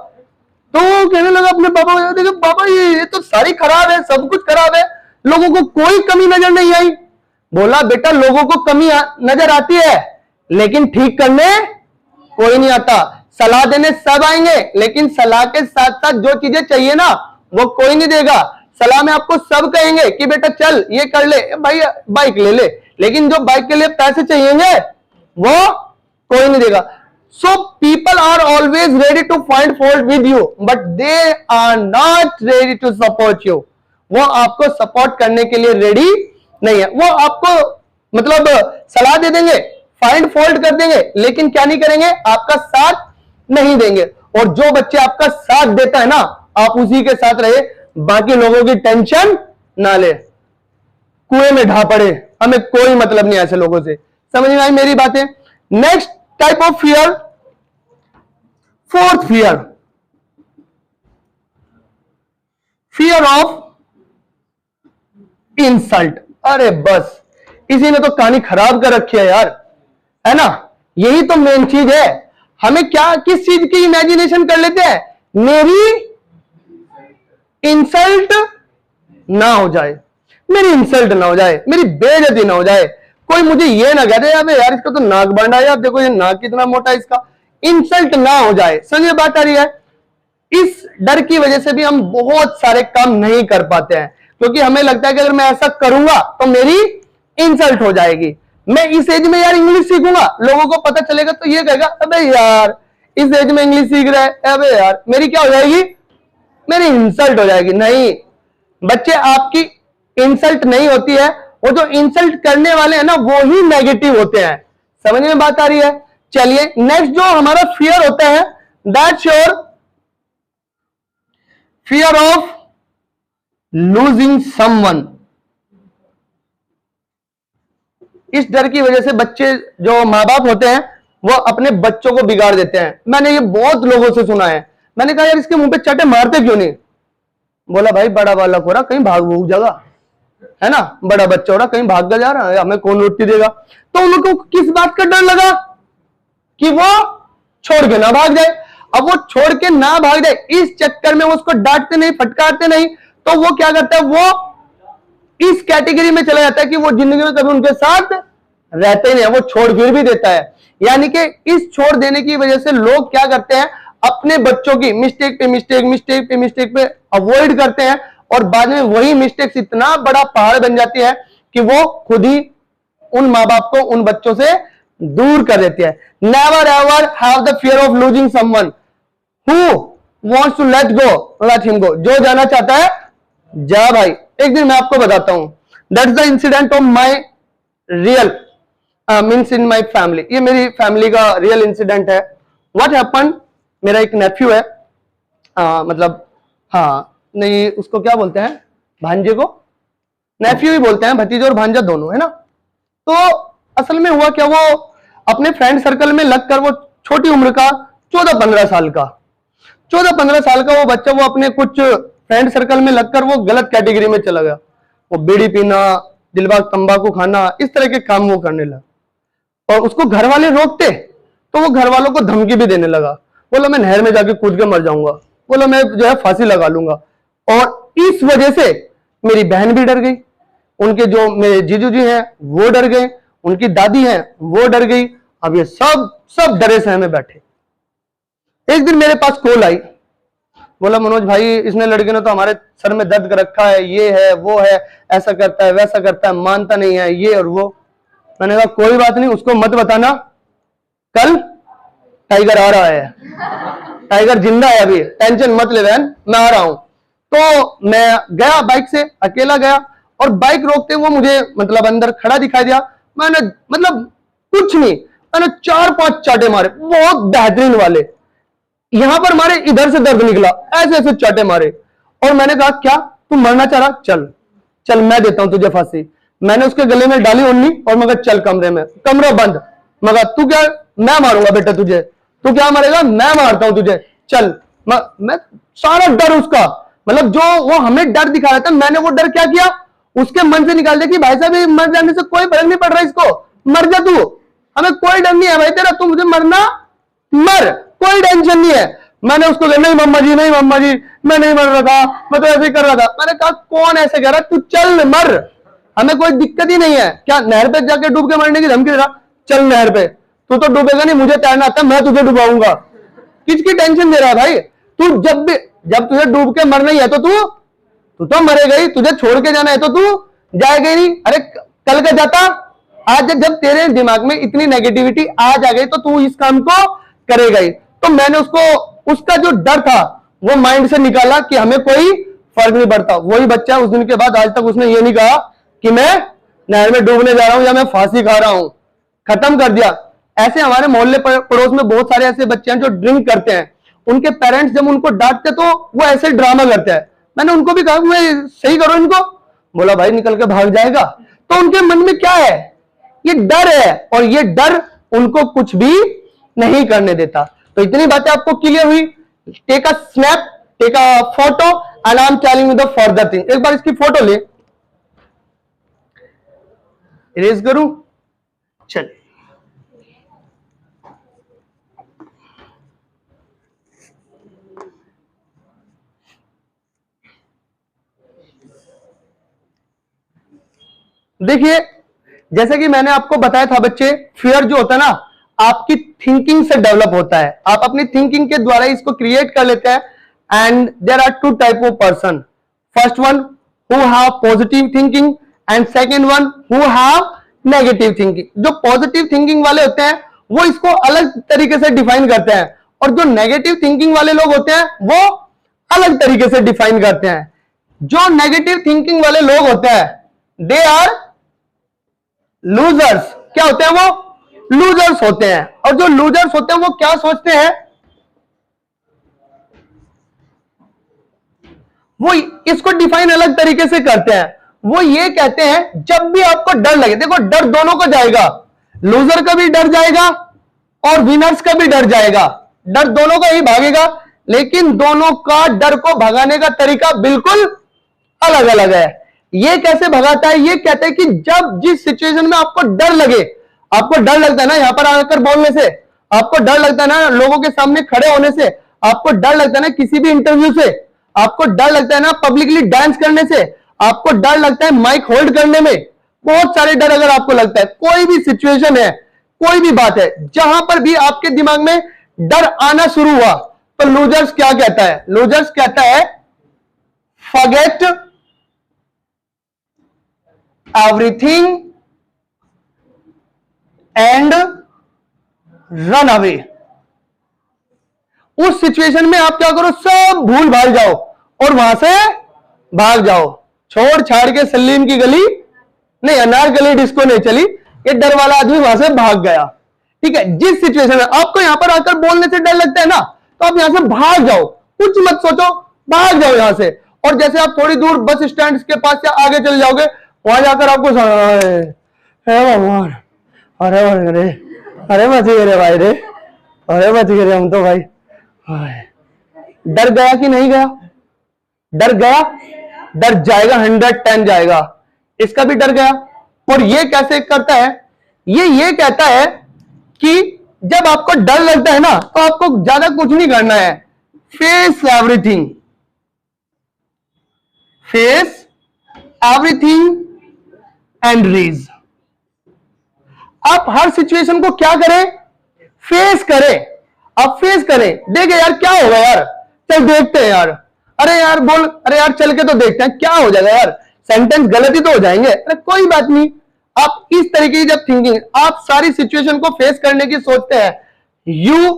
तो कहने लगा अपने पापा को, देखो पापा ये तो सारी खराब है, सब कुछ खराब है, लोगों को कोई कमी नजर नहीं आई। बोला बेटा लोगों को कमी नजर आती है लेकिन ठीक करने कोई नहीं आता, सलाह देने सब आएंगे लेकिन सलाह के साथ साथ जो चीजें चाहिए ना वो कोई नहीं देगा। सलाह में आपको सब कहेंगे कि बेटा चल ये कर ले, भाई बाइक ले ले, लेकिन जो बाइक के लिए पैसे चाहिए वो कोई नहीं देगा। So people are always ready to find fault with you, but they are not ready to support you. वो आपको सपोर्ट करने के लिए रेडी नहीं है। वो आपको मतलब सलाह दे देंगे, फाइंड फॉल्ट कर देंगे, लेकिन क्या नहीं करेंगे, आपका साथ नहीं देंगे। और जो बच्चे आपका साथ देता है ना, आप उसी के साथ रहे, बाकी लोगों की टेंशन ना ले, कुएं में ढा पड़े, हमें कोई मतलब नहीं ऐसे लोगों से। समझ में आई मेरी बातें। Next type of fear, fourth fear, fear of insult. अरे बस इसी ने तो कहानी खराब कर रखी है यार, है ना। यही तो मेन चीज है, हमें क्या, किस चीज की इमेजिनेशन कर लेते हैं? मेरी इंसल्ट ना हो जाए, मेरी इंसल्ट ना हो जाए, मेरी बेइज्जती ना हो जाए, कोई मुझे ये ना कह दे अबे यार इसका तो नाक बंडा है, यार देखो ये नाक कितना मोटा है इसका। इंसल्ट ना हो जाए, समझे बात आ रही है? इस डर की वजह से भी हम बहुत सारे काम नहीं कर पाते हैं, क्योंकि हमें लगता है कि अगर मैं ऐसा करूंगा तो मेरी इंसल्ट हो जाएगी। मैं इस एज में यार इंग्लिश सीखूंगा, लोगों को पता चलेगा तो ये कहेगा अबे यार इस एज में इंग्लिश सीख रहा है, अबे यार मेरी क्या हो जाएगी, मेरी इंसल्ट हो जाएगी। नहीं बच्चे, आपकी इंसल्ट नहीं होती है, वो जो इंसल्ट करने वाले हैं ना वो ही नेगेटिव होते हैं। समझ में बात आ रही है? चलिए नेक्स्ट जो हमारा फियर होता है, that's your fear of losing someone. इस डर की वजह से बच्चे, जो माँ बाप होते हैं, वो अपने बच्चों को बिगाड़ देते हैं। मैंने ये बहुत लोगों से सुना है। मैंने कहा यार इसके मुंह पे चटे मारते क्यों नहीं? बोला भाई बड़ा बालक हो रहा, कहीं भाग भूग जाएगा, है ना, बड़ा बच्चा हो रहा, कहीं भाग जा रहा है, हमें कौन रोटी देगा। तो उन लोगों को किस बात का डर लगा? कि वो छोड़ के ना भाग जाए। अब वो छोड़ के ना भाग जाए, इस चक्कर में वो उसको डांटते नहीं, फटकारते नहीं, तो वो क्या करता है, वो इस कैटेगरी में चला जाता है कि वो जिंदगी में कभी उनके साथ रहते ही नहीं है, वो छोड़ फिर भी देता है। यानी कि इस छोड़ देने की वजह से लोग क्या करते हैं, अपने बच्चों की मिस्टेक पे मिस्टेक, मिस्टेक पे मिस्टेक पे अवॉइड करते हैं, और बाद में वही मिस्टेक्स इतना बड़ा पहाड़ बन जाती है कि वो खुद ही उन माँ बाप को उन बच्चों से दूर कर देती है। Never ever have the fear of losing someone who wants to let go, let him go. जो जाना चाहता है जा भाई। एक दिन मैं आपको बताता हूं, that's the incident of my real means in my family. ये मेरी फैमिली का रियल इंसिडेंट है। व्हाट हैपन, मेरा एक नेफ्यू है, मतलब हाँ नहीं उसको क्या बोलते हैं, भांजे को नेफ्यू ही बोलते हैं, भतीजा और भांजा दोनों, है ना। तो असल में हुआ क्या, वो अपने फ्रेंड सर्कल में लगकर, वो छोटी उम्र का 14-15 साल का, 14-15 साल का वो बच्चा, वो अपने कुछ फ्रेंड सर्कल में लगकर वो गलत कैटेगरी में चला गया। वो बीड़ी पीना, दिलबाग तंबाकू खाना, इस तरह के काम वो करने लगा। और उसको घर वाले रोकते तो वो घर वालों को धमकी भी देने लगा। बोला मैं नहर में जाके कूद के मर जाऊंगा, बोला मैं जो है फांसी लगा लूंगा। और इस वजह से मेरी बहन भी डर गई, उनके जो मेरे जीजू जी हैं वो डर गए, उनकी दादी हैं वो डर गई। अब ये सब डरे सहमे बैठे। एक दिन मेरे पास कॉल आई, बोला मनोज भाई इसने लड़के ने तो हमारे सर में दर्द कर रखा है, ये है वो है, ऐसा करता है वैसा करता है, मानता नहीं है ये और वो। मैंने कहा कोई बात नहीं, उसको मत बताना, कल टाइगर आ रहा है, टाइगर जिंदा है अभी, टेंशन मत ले बहन, मैं आ रहा हूं। तो मैं गया, बाइक से अकेला गया, और बाइक रोकते वो मुझे मतलब अंदर खड़ा दिखाई दिया। मैंने मतलब कुछ नहीं, मैंने 4-5 चाटे मारे, बहुत बेहतरीन वाले, यहां पर मारे, इधर से दर्द निकला, ऐसे ऐसे चाटे मारे। और मैंने कहा क्या तू मरना चाह रहा, चल चल मैं देता हूं तुझे फांसी। मैंने उसके गले में डाली उंगली और मगर चल कमरे में, कमरा बंद। मगर तू क्या, मैं मारूंगा बेटा तुझे, तू क्या मारेगा, मैं मारता हूं तुझे, चल। मैं सारा डर उसका, मतलब जो वो हमें डर दिखा रहा था, मैंने वो डर क्या किया, उसके मन से निकाल दिया कि भाई साहब मर जाने से कोई फर्क नहीं पड़ रहा, इसको मर जा तू, हमें कोई डर नहीं है भाई तेरा, तू मुझे मरना मर, कोई टेंशन नहीं है। मैंने उसको कहा नहीं मम्मा जी, नहीं मम्मा जी, मैं नहीं मर रहा था, मैं तो ऐसे ही कर रहा था। मैंने कहा कौन ऐसे कह रहा, तू चल मर, हमें कोई दिक्कत ही नहीं है। क्या नहर पे जाके डूब के मरने की धमकी दे रहा, चल नहर पे, तू तो डूबेगा नहीं, मुझे तैरना आता, मैं तुझे डुबाऊंगा। किसकी टेंशन दे रहा है भाई तू, जब तुझे डूब के मरना ही है तो तू तो मरेगा ही, तुझे छोड़ के जाना है तो तू जाएगा ही नहीं। अरे कल का जाता, आज जब तेरे दिमाग में इतनी नेगेटिविटी आज आ गई तो तू इस काम को करेगा ही। तो मैंने उसको, उसका जो डर था वो माइंड से निकाला कि हमें कोई फर्क नहीं पड़ता। वही बच्चा उस दिन के बाद आज तक उसने ये नहीं कहा कि मैं नहर में डूबने जा रहा हूं या मैं फांसी खा रहा हूं, खत्म कर दिया। ऐसे हमारे मोहल्ले पड़ोस में बहुत सारे ऐसे बच्चे हैं जो ड्रिंक करते हैं, उनके पेरेंट्स जब उनको डांटते तो वो ऐसे ड्रामा करते हैं। मैंने उनको भी कहा मैं सही करो इनको, बोला भाई निकल के भाग जाएगा। तो उनके मन में क्या है, ये डर है, और ये डर उनको कुछ भी नहीं करने देता। तो इतनी बातें आपको क्लियर हुई। Take a snap, take a photo, and I am telling you the further thing. एक बार इसकी फोटो ले, इरेज करूं, चल देखिए, जैसे कि मैंने आपको बताया था बच्चे, फियर जो होता है ना, आपकी थिंकिंग से डेवलप होता है। आप अपनी थिंकिंग के द्वारा इसको क्रिएट कर लेते हैं। And there are two type of person, first one who have positive thinking and second one who have negative thinking. जो पॉजिटिव थिंकिंग वाले होते हैं वो इसको अलग तरीके से डिफाइन करते हैं, और जो नेगेटिव थिंकिंग वाले लोग होते हैं वो अलग तरीके से डिफाइन करते हैं। जो नेगेटिव थिंकिंग वाले लोग होते हैं दे आर लूजर्स। क्या होते हैं वो? लूजर्स होते हैं। और जो लूजर्स होते हैं वो क्या सोचते हैं? वो इसको डिफाइन अलग तरीके से करते हैं। वो ये कहते हैं जब भी आपको डर लगे, देखो डर दोनों को जाएगा, लूजर का भी डर जाएगा और विनर्स का भी डर जाएगा, डर दोनों का ही भागेगा, लेकिन दोनों का डर को भगाने का तरीका बिल्कुल अलग अलग है। ये कैसे भगाता है? ये कहते हैं कि जब जिस सिचुएशन में आपको डर लगे, आपको डर लगता है ना यहां पर आकर बोलने से, आपको डर लगता है ना लोगों के सामने खड़े होने से, आपको डर लगता है ना किसी भी इंटरव्यू से, आपको डर लगता है ना पब्लिकली डांस करने से, आपको डर लगता है माइक होल्ड करने में, बहुत सारे डर अगर आपको लगता है, कोई भी सिचुएशन है, कोई भी बात है, जहां पर भी आपके दिमाग में डर आना शुरू हुआ, तो लूजर्स क्या कहता है? लूजर्स कहता है forget everything and run away. उस सिचुएशन में आप क्या करो? सब भूल भाल जाओ और वहां से भाग जाओ। छोड़ छाड़ के सलीम की गली नहीं, अनारकली डिस्को नहीं चली, ये डर वाला आदमी वहां से भाग गया। ठीक है, जिस सिचुएशन में आपको यहां पर आकर बोलने से डर लगता है ना, तो आप यहां से भाग जाओ, कुछ मत सोचो, भाग जाओ यहां से। और जैसे आप थोड़ी दूर बस स्टैंड के पास से आगे चले जाओगे, वहां जाकर आपको भगवान, अरे बच गए रे भाई रे, अरे बच गए रे हम तो भाई। डर गया कि नहीं गया? डर गया, डर जाएगा, 110 जाएगा, इसका भी डर गया। और ये कैसे करता है? ये कहता है कि जब आपको डर लगता है ना, तो आपको ज्यादा कुछ नहीं करना है, face everything, face everything and rise. आप हर सिचुएशन को क्या करें? फेस करें। आप फेस करें, देखे यार क्या होगा यार, चल देखते हैं यार, अरे यार बोल, अरे यार चल के तो देखते हैं क्या हो जाएगा यार, सेंटेंस गलत ही तो हो जाएंगे, अरे कोई बात नहीं। आप इस तरीके की जब थिंकिंग, आप सारी सिचुएशन को फेस करने की सोचते हैं, you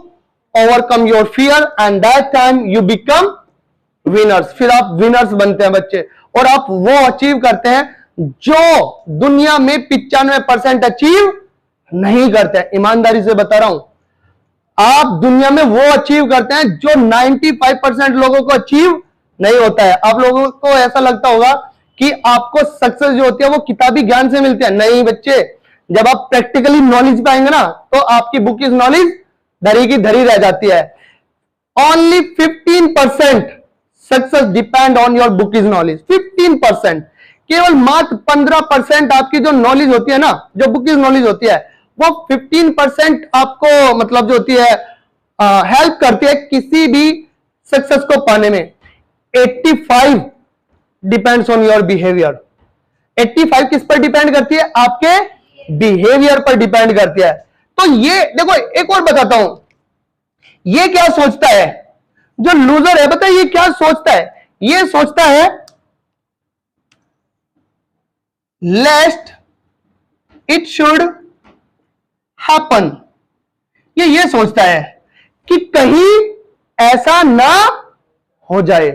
overcome your fear and that time you become winners. फिर आप विनर्स बनते हैं बच्चे, और आप वो अचीव करते हैं जो दुनिया में 95% अचीव नहीं करते हैं। ईमानदारी से बता रहा हूं, आप दुनिया में वो अचीव करते हैं जो 95% लोगों को अचीव नहीं होता है। आप लोगों को ऐसा लगता होगा कि आपको सक्सेस जो होती है वो किताबी ज्ञान से मिलती है, नहीं बच्चे, जब आप प्रैक्टिकली नॉलेज पे आएंगे ना, तो आपकी बुक इज नॉलेज धरी की धरी रह जाती है। Only 15% success depend on your book is knowledge. 15%, केवल मात्र 15% आपकी जो नॉलेज होती है ना, जो बुक इज नॉलेज होती है, वो 15% आपको मतलब जो होती है हेल्प करती है किसी भी सक्सेस को पाने में। 85 डिपेंड्स ऑन योर बिहेवियर। 85 किस पर डिपेंड करती है? आपके बिहेवियर पर डिपेंड करती है। तो ये देखो, एक और बताता हूं, ये क्या सोचता है जो लूजर है, बताइए ये क्या सोचता है? ये सोचता है लेस्ट इट शुड हैपन। ये सोचता है कि कहीं ऐसा ना हो जाए।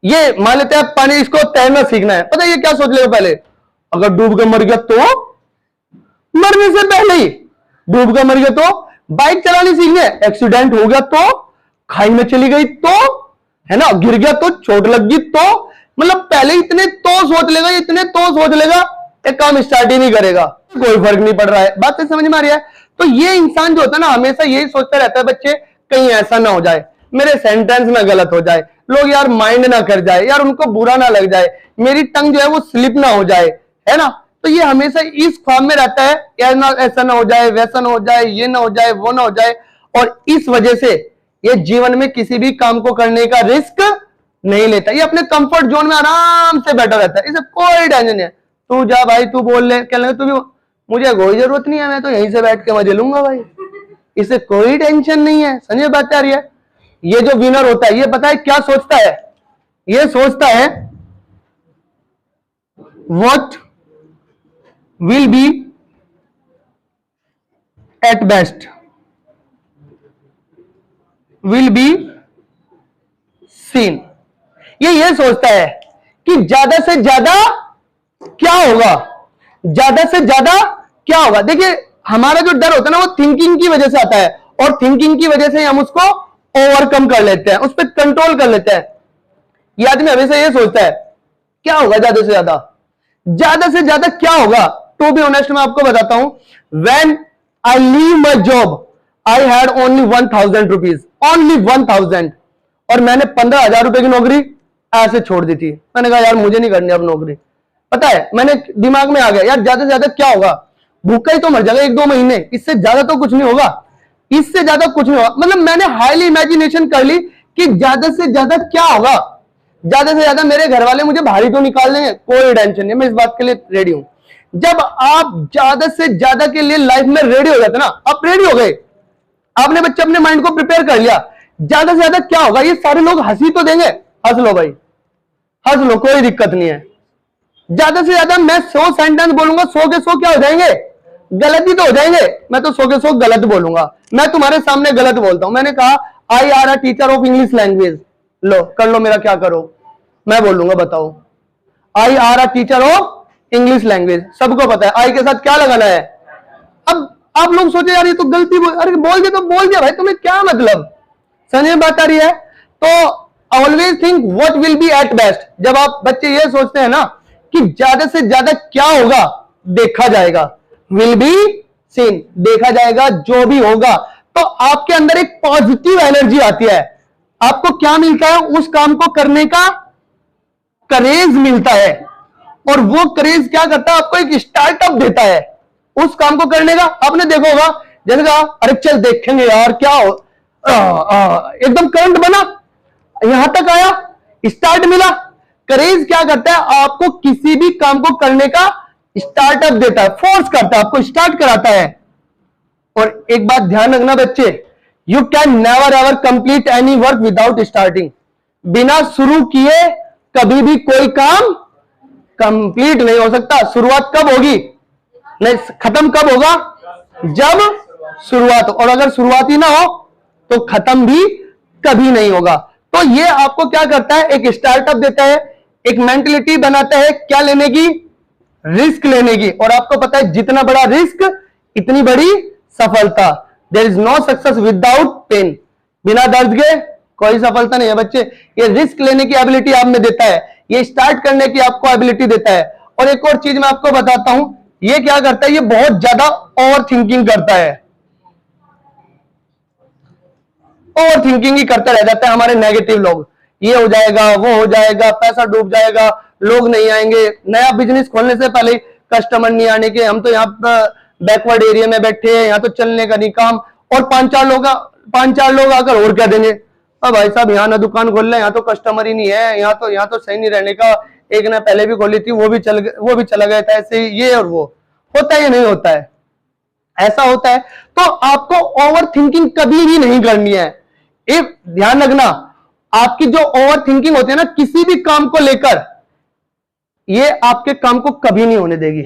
ये मान लेते हैं पानी, इसको तैरना सीखना है, पता है ये क्या सोच लेगा पहले? अगर डूब के मर गया तो, मरने से पहले ही डूब के मर गया तो, बाइक चलानी सीखनी है, एक्सीडेंट हो गया तो, खाई में चली गई तो, है ना, गिर गया तो, चोट लग गई तो, मतलब पहले इतने तो सोच लेगा, इतने तो सोच लेगा, एक काम स्टार्ट ही नहीं करेगा, कोई फर्क नहीं पड़ रहा है। बात समझ में आ रही है? तो ये इंसान जो होता है ना, हमेशा यही सोचता रहता है बच्चे, कहीं ऐसा ना हो जाए, मेरे सेंटेंस ना गलत हो जाए, लोग यार माइंड ना कर जाए, यार उनको बुरा ना लग जाए, मेरी टंग जो है वो स्लिप ना हो जाए, है ना। तो ये हमेशा इस ख्वाब में रहता है, यार ना ऐसा ना हो जाए, वैसा ना हो जाए, ये ना हो जाए, वो ना हो जाए, और इस वजह से ये जीवन में किसी भी काम को करने का रिस्क नहीं लेता। ये अपने कंफर्ट जोन में आराम से बैठा रहता है, इसे कोई टेंशन नहीं है, तू जा भाई, तू बोल ले, कहने लगे तू भी, मुझे कोई जरूरत नहीं है, मैं तो यहीं से बैठ के मजे लूंगा भाई, इससे कोई टेंशन नहीं है। समझे बात आ रही है? ये जो विनर होता है, ये पता है क्या सोचता है? ये सोचता है what will be at best, will be seen. ये सोचता है कि ज्यादा से ज्यादा क्या होगा, ज्यादा से ज्यादा क्या होगा। देखिए हमारा जो डर होता है ना, वो थिंकिंग की वजह से आता है, और थिंकिंग की वजह से हम उसको ओवरकम कर लेते हैं, उस पर कंट्रोल कर लेते हैं। ये आदमी हमेशा ये सोचता है क्या होगा ज्यादा से ज्यादा, ज्यादा से ज्यादा क्या होगा। टू बी ऑनेस्ट मैं आपको बताता हूं, when I leave my job I had only 1000 rupees, only 1000, और मैंने 15,000 रुपए की नौकरी ऐसे छोड़ दी थी। मैंने कहा यार मुझे नहीं करनी अब नौकरी। पता है मैंने दिमाग में आ गया यार ज्यादा से ज्यादा क्या होगा, भूखा ही तो मर जाएगा 1-2 महीने, इससे ज्यादा तो कुछ नहीं होगा, इससे ज्यादा कुछ नहीं होगा। मतलब मैंने हाईली इमेजिनेशन कर ली कि ज्यादा से ज्यादा क्या होगा, ज्यादा से ज्यादा मेरे घर वाले मुझे भारी तो निकाल देंगे, कोई टेंशन नहीं, मैं इस बात के लिए रेडी हूं। जब आप ज्यादा से ज्यादा के लिए लाइफ में रेडी हो जाते ना, आप रेडी हो गए, आपने बच्चे अपने माइंड को प्रिपेयर कर लिया, ज्यादा से ज्यादा क्या होगा, ये सारे लोग हंसी तो देंगे, हंस लो भाई, हंस लो, कोई दिक्कत नहीं है। ज्यादा से ज्यादा मैं 100 सेंटेंस बोलूंगा, 100 के 100 क्या हो जाएंगे, गलत ही तो हो जाएंगे। मैं तो 100 के 100 गलत बोलूंगा, मैं तुम्हारे सामने गलत बोलता हूं। मैंने कहा I are a teacher of English language, लो कर लो मेरा क्या करो, मैं बोलूंगा बताओ, I are a teacher of English language, सबको पता है आई के साथ क्या लगाना है। अब आप लोग सोचे यार ये तो गलती अरे बोल दिया तो बोल दिया भाई, तुम्हें क्या मतलब, समझ में बात आ रही है? तो always think what will be at best. जब आप बच्चे ये सोचते हैं ना कि ज्यादा से ज्यादा क्या होगा, देखा जाएगा, विल बी सीन, देखा जाएगा जो भी होगा, तो आपके अंदर एक पॉजिटिव एनर्जी आती है। आपको क्या मिलता है, उस काम को करने का करेज मिलता है, और वो करेज क्या करता है, आपको एक स्टार्टअप देता है उस काम को करने का। आपने देखा होगा जैसे कहा अरे चल देखेंगे यार क्या हो, एकदम करंट बना, यहां तक आया, स्टार्ट मिला। करेज क्या करता है, आपको किसी भी काम को करने का स्टार्टअप देता है, फोर्स करता है, आपको स्टार्ट कराता है। और एक बात ध्यान रखना बच्चे, you can never ever complete any work without starting. बिना शुरू किए कभी भी कोई काम कंप्लीट नहीं हो सकता। शुरुआत कब होगी, नहीं खत्म कब होगा, जब शुरुआत हो, और अगर शुरुआत ही ना हो तो खत्म भी कभी नहीं होगा। तो ये आपको क्या करता है, एक स्टार्टअप देता है, एक मेंटलिटी बनाता है क्या लेने की, रिस्क लेने की। और आपको पता है जितना बड़ा रिस्क इतनी बड़ी सफलता। There is no success without pain, बिना दर्द के कोई सफलता नहीं है बच्चे। ये रिस्क लेने की एबिलिटी आप में देता है, ये स्टार्ट करने की आपको एबिलिटी देता है। और एक और चीज मैं आपको बताता हूं, ये क्या करता है, ये बहुत ज्यादा ओवर थिंकिंग करता है, ओवर थिंकिंग ही करते रह जाते हैं हमारे नेगेटिव लोग। ये हो जाएगा, वो हो जाएगा, पैसा डूब जाएगा, लोग नहीं आएंगे, नया बिजनेस खोलने से पहले कस्टमर नहीं आने के, हम तो यहाँ बैकवर्ड एरिया में बैठे हैं, यहाँ तो चलने का नहीं काम। और 5-4 लोग आकर और क्या देंगे, अब भाई साहब यहाँ ना दुकान खोल रहे, यहाँ तो कस्टमर ही नहीं है, यहाँ तो सही नहीं रहने का, एक ने पहले भी खोली थी वो भी चला गया था, ऐसे ये और वो होता है, नहीं होता है, ऐसा होता है। तो आपको ओवर थिंकिंग कभी भी नहीं करनी है। एक ध्यान रखना, आपकी जो ओवर थिंकिंग होती है ना किसी भी काम को लेकर, ये आपके काम को कभी नहीं होने देगी।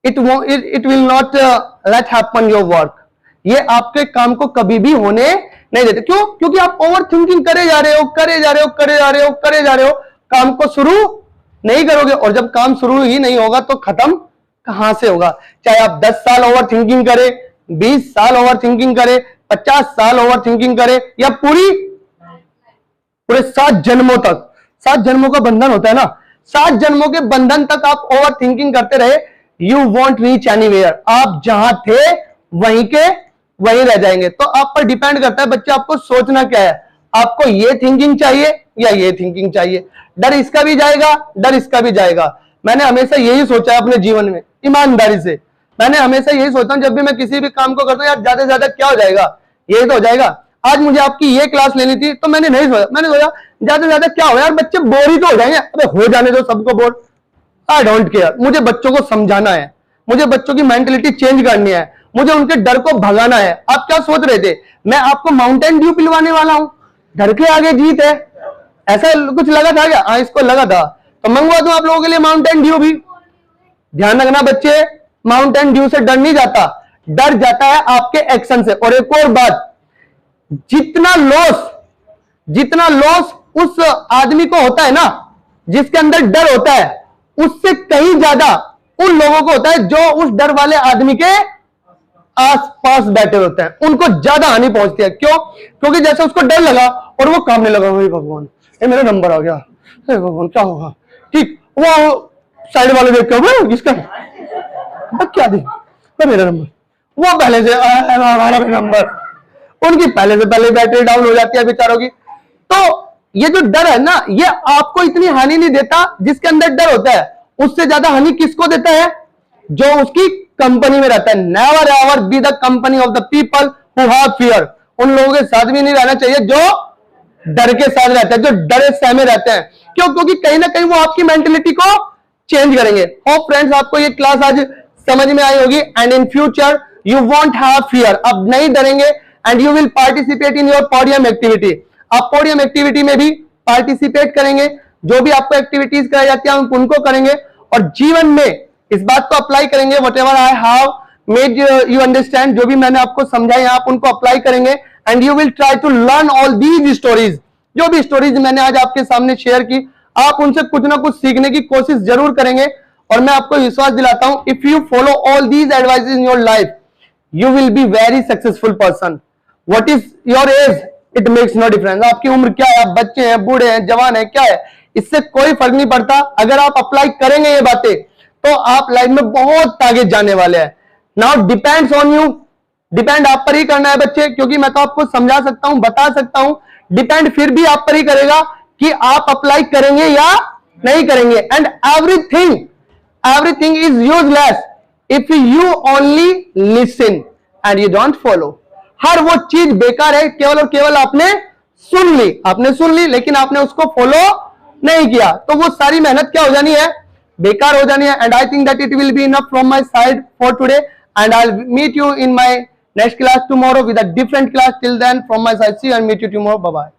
It will not let happen your work, ये आपके काम को कभी भी होने नहीं देते। क्यों? क्योंकि आप ओवर थिंकिंग करे जा रहे हो, काम को शुरू नहीं करोगे, और जब काम शुरू ही नहीं होगा तो खत्म कहां से होगा। चाहे आप 10 साल ओवर थिंकिंग करें, 20 साल ओवर थिंकिंग करें, 50 साल ओवर थिंकिंग करें, या पूरे 7 जन्मों तक, 7 जन्मों का बंधन होता है ना, 7 जन्मों के बंधन तक आप ओवर थिंकिंग करते रहे, यू वॉन्ट रीच एनीवेयर, आप जहां थे वहीं रह जाएंगे। तो आप पर डिपेंड करता है बच्चे, आपको सोचना क्या है, आपको ये थिंकिंग चाहिए या ये थिंकिंग चाहिए। डर इसका भी जाएगा, डर इसका भी जाएगा। मैंने हमेशा यही सोचा है अपने जीवन में, ईमानदारी से मैंने हमेशा यही सोचता हूं, जब भी मैं किसी भी काम को करता हूं, यार ज्यादा से ज्यादा क्या हो जाएगा, ये तो हो जाएगा। आज मुझे आपकी ये क्लास लेनी थी तो मैंने नहीं सोचा, मैंने सोचा ज्यादा से ज्यादा क्या हो यार, बच्चे बोर ही तो हो जाएंगे, अबे हो जाने दो सबको बोर, आई डोंट केयर। मुझे बच्चों को समझाना है, मुझे बच्चों की मेंटेलिटी चेंज करनी है, मुझे उनके डर को भगाना है। आप क्या सोच रहे थे मैं आपको माउंटेन ड्यू पिलवाने वाला हूं? डर के आगे जीत है, ऐसा कुछ लगा था क्या? हाँ, इसको लगा था, तो मंगवा दूं आप लोगों के लिए माउंटेन ड्यू भी। ध्यान रखना बच्चे, माउंटेन ड्यू से डर नहीं जाता, डर जाता है आपके एक्शन से। और एक और बात, जितना लॉस उस आदमी को होता है ना, जिसके अंदर डर होता है, उससे कहीं ज्यादा उन लोगों को होता है जो उस डर वाले आदमी के आसपास बैठे होते हैं, उनको ज्यादा हानि पहुंचती है। क्यों? क्योंकि जैसे उसको डर लगा और वो कामने लगा, हे भगवान ये मेरा नंबर आ गया, हे भगवान क्या होगा, ठीक, वो साइड वाले देख के इसका क्या दी मेरा नंबर, वो पहले से हमारा नंबर, उनकी पहले से पहले बैटरी डाउन हो जाती है बेचारों की। तो ये जो डर है ना, ये आपको इतनी हानि नहीं देता जिसके अंदर डर होता है, उससे ज्यादा हानि किसको देता है? जो उसकी कंपनी में रहता है। Never ever be the company of the people who have fear. उन लोगों के साथ भी नहीं रहना चाहिए जो डर के साथ रहते हैं, जो डरे सहमे रहते हैं। क्यों? क्योंकि कहीं ना कहीं वो आपकी मेंटेलिटी को चेंज करेंगे। होप फ्रेंड्स आपको ये क्लास आज समझ में आई होगी, and in future you won't have fear. अब नहीं डरेंगे and you will participate in your podium activity. आप पोडियम एक्टिविटी में भी पार्टिसिपेट करेंगे, जो भी आपको एक्टिविटीज कराई जाती है उनको करेंगे, और जीवन में इस बात को अप्लाई करेंगे। Whatever I have made you understand, जो भी मैंने आपको समझाई आप उनको अप्लाई करेंगे, and you will try to learn all these stories. जो भी स्टोरीज मैंने आज आपके सामने शेयर की, आप उनसे कुछ ना कुछ सीखने की कोशिश जरूर करेंगे। और मैं आपको विश्वास दिलाता हूं, if you follow all these advice in your life, you will be very successful person. What is your age, it makes no difference. आपकी उम्र क्या है, आप बच्चे हैं, बूढ़े हैं, जवान है, क्या है, इससे कोई फर्क नहीं पड़ता। अगर आप अप्लाई करेंगे ये बातें, तो आप लाइफ में बहुत आगे जाने वाले हैं। Now depends on you, depend आप पर ही करना है बच्चे, क्योंकि मैं तो आपको समझा सकता हूं, बता सकता हूं, डिपेंड फिर भी आप पर ही करेगा कि आप अप्लाई करेंगे या नहीं करेंगे। And everything is useless if you only listen and you don't follow. हर वो चीज बेकार है केवल और केवल आपने सुन ली लेकिन आपने उसको फॉलो नहीं किया, तो वो सारी मेहनत क्या हो जानी है, बेकार हो जानी है। And I think that it will be enough from my side for today, and I will meet you in my next class tomorrow with a different class. Till then, from my side, see you and meet you tomorrow. Bye bye.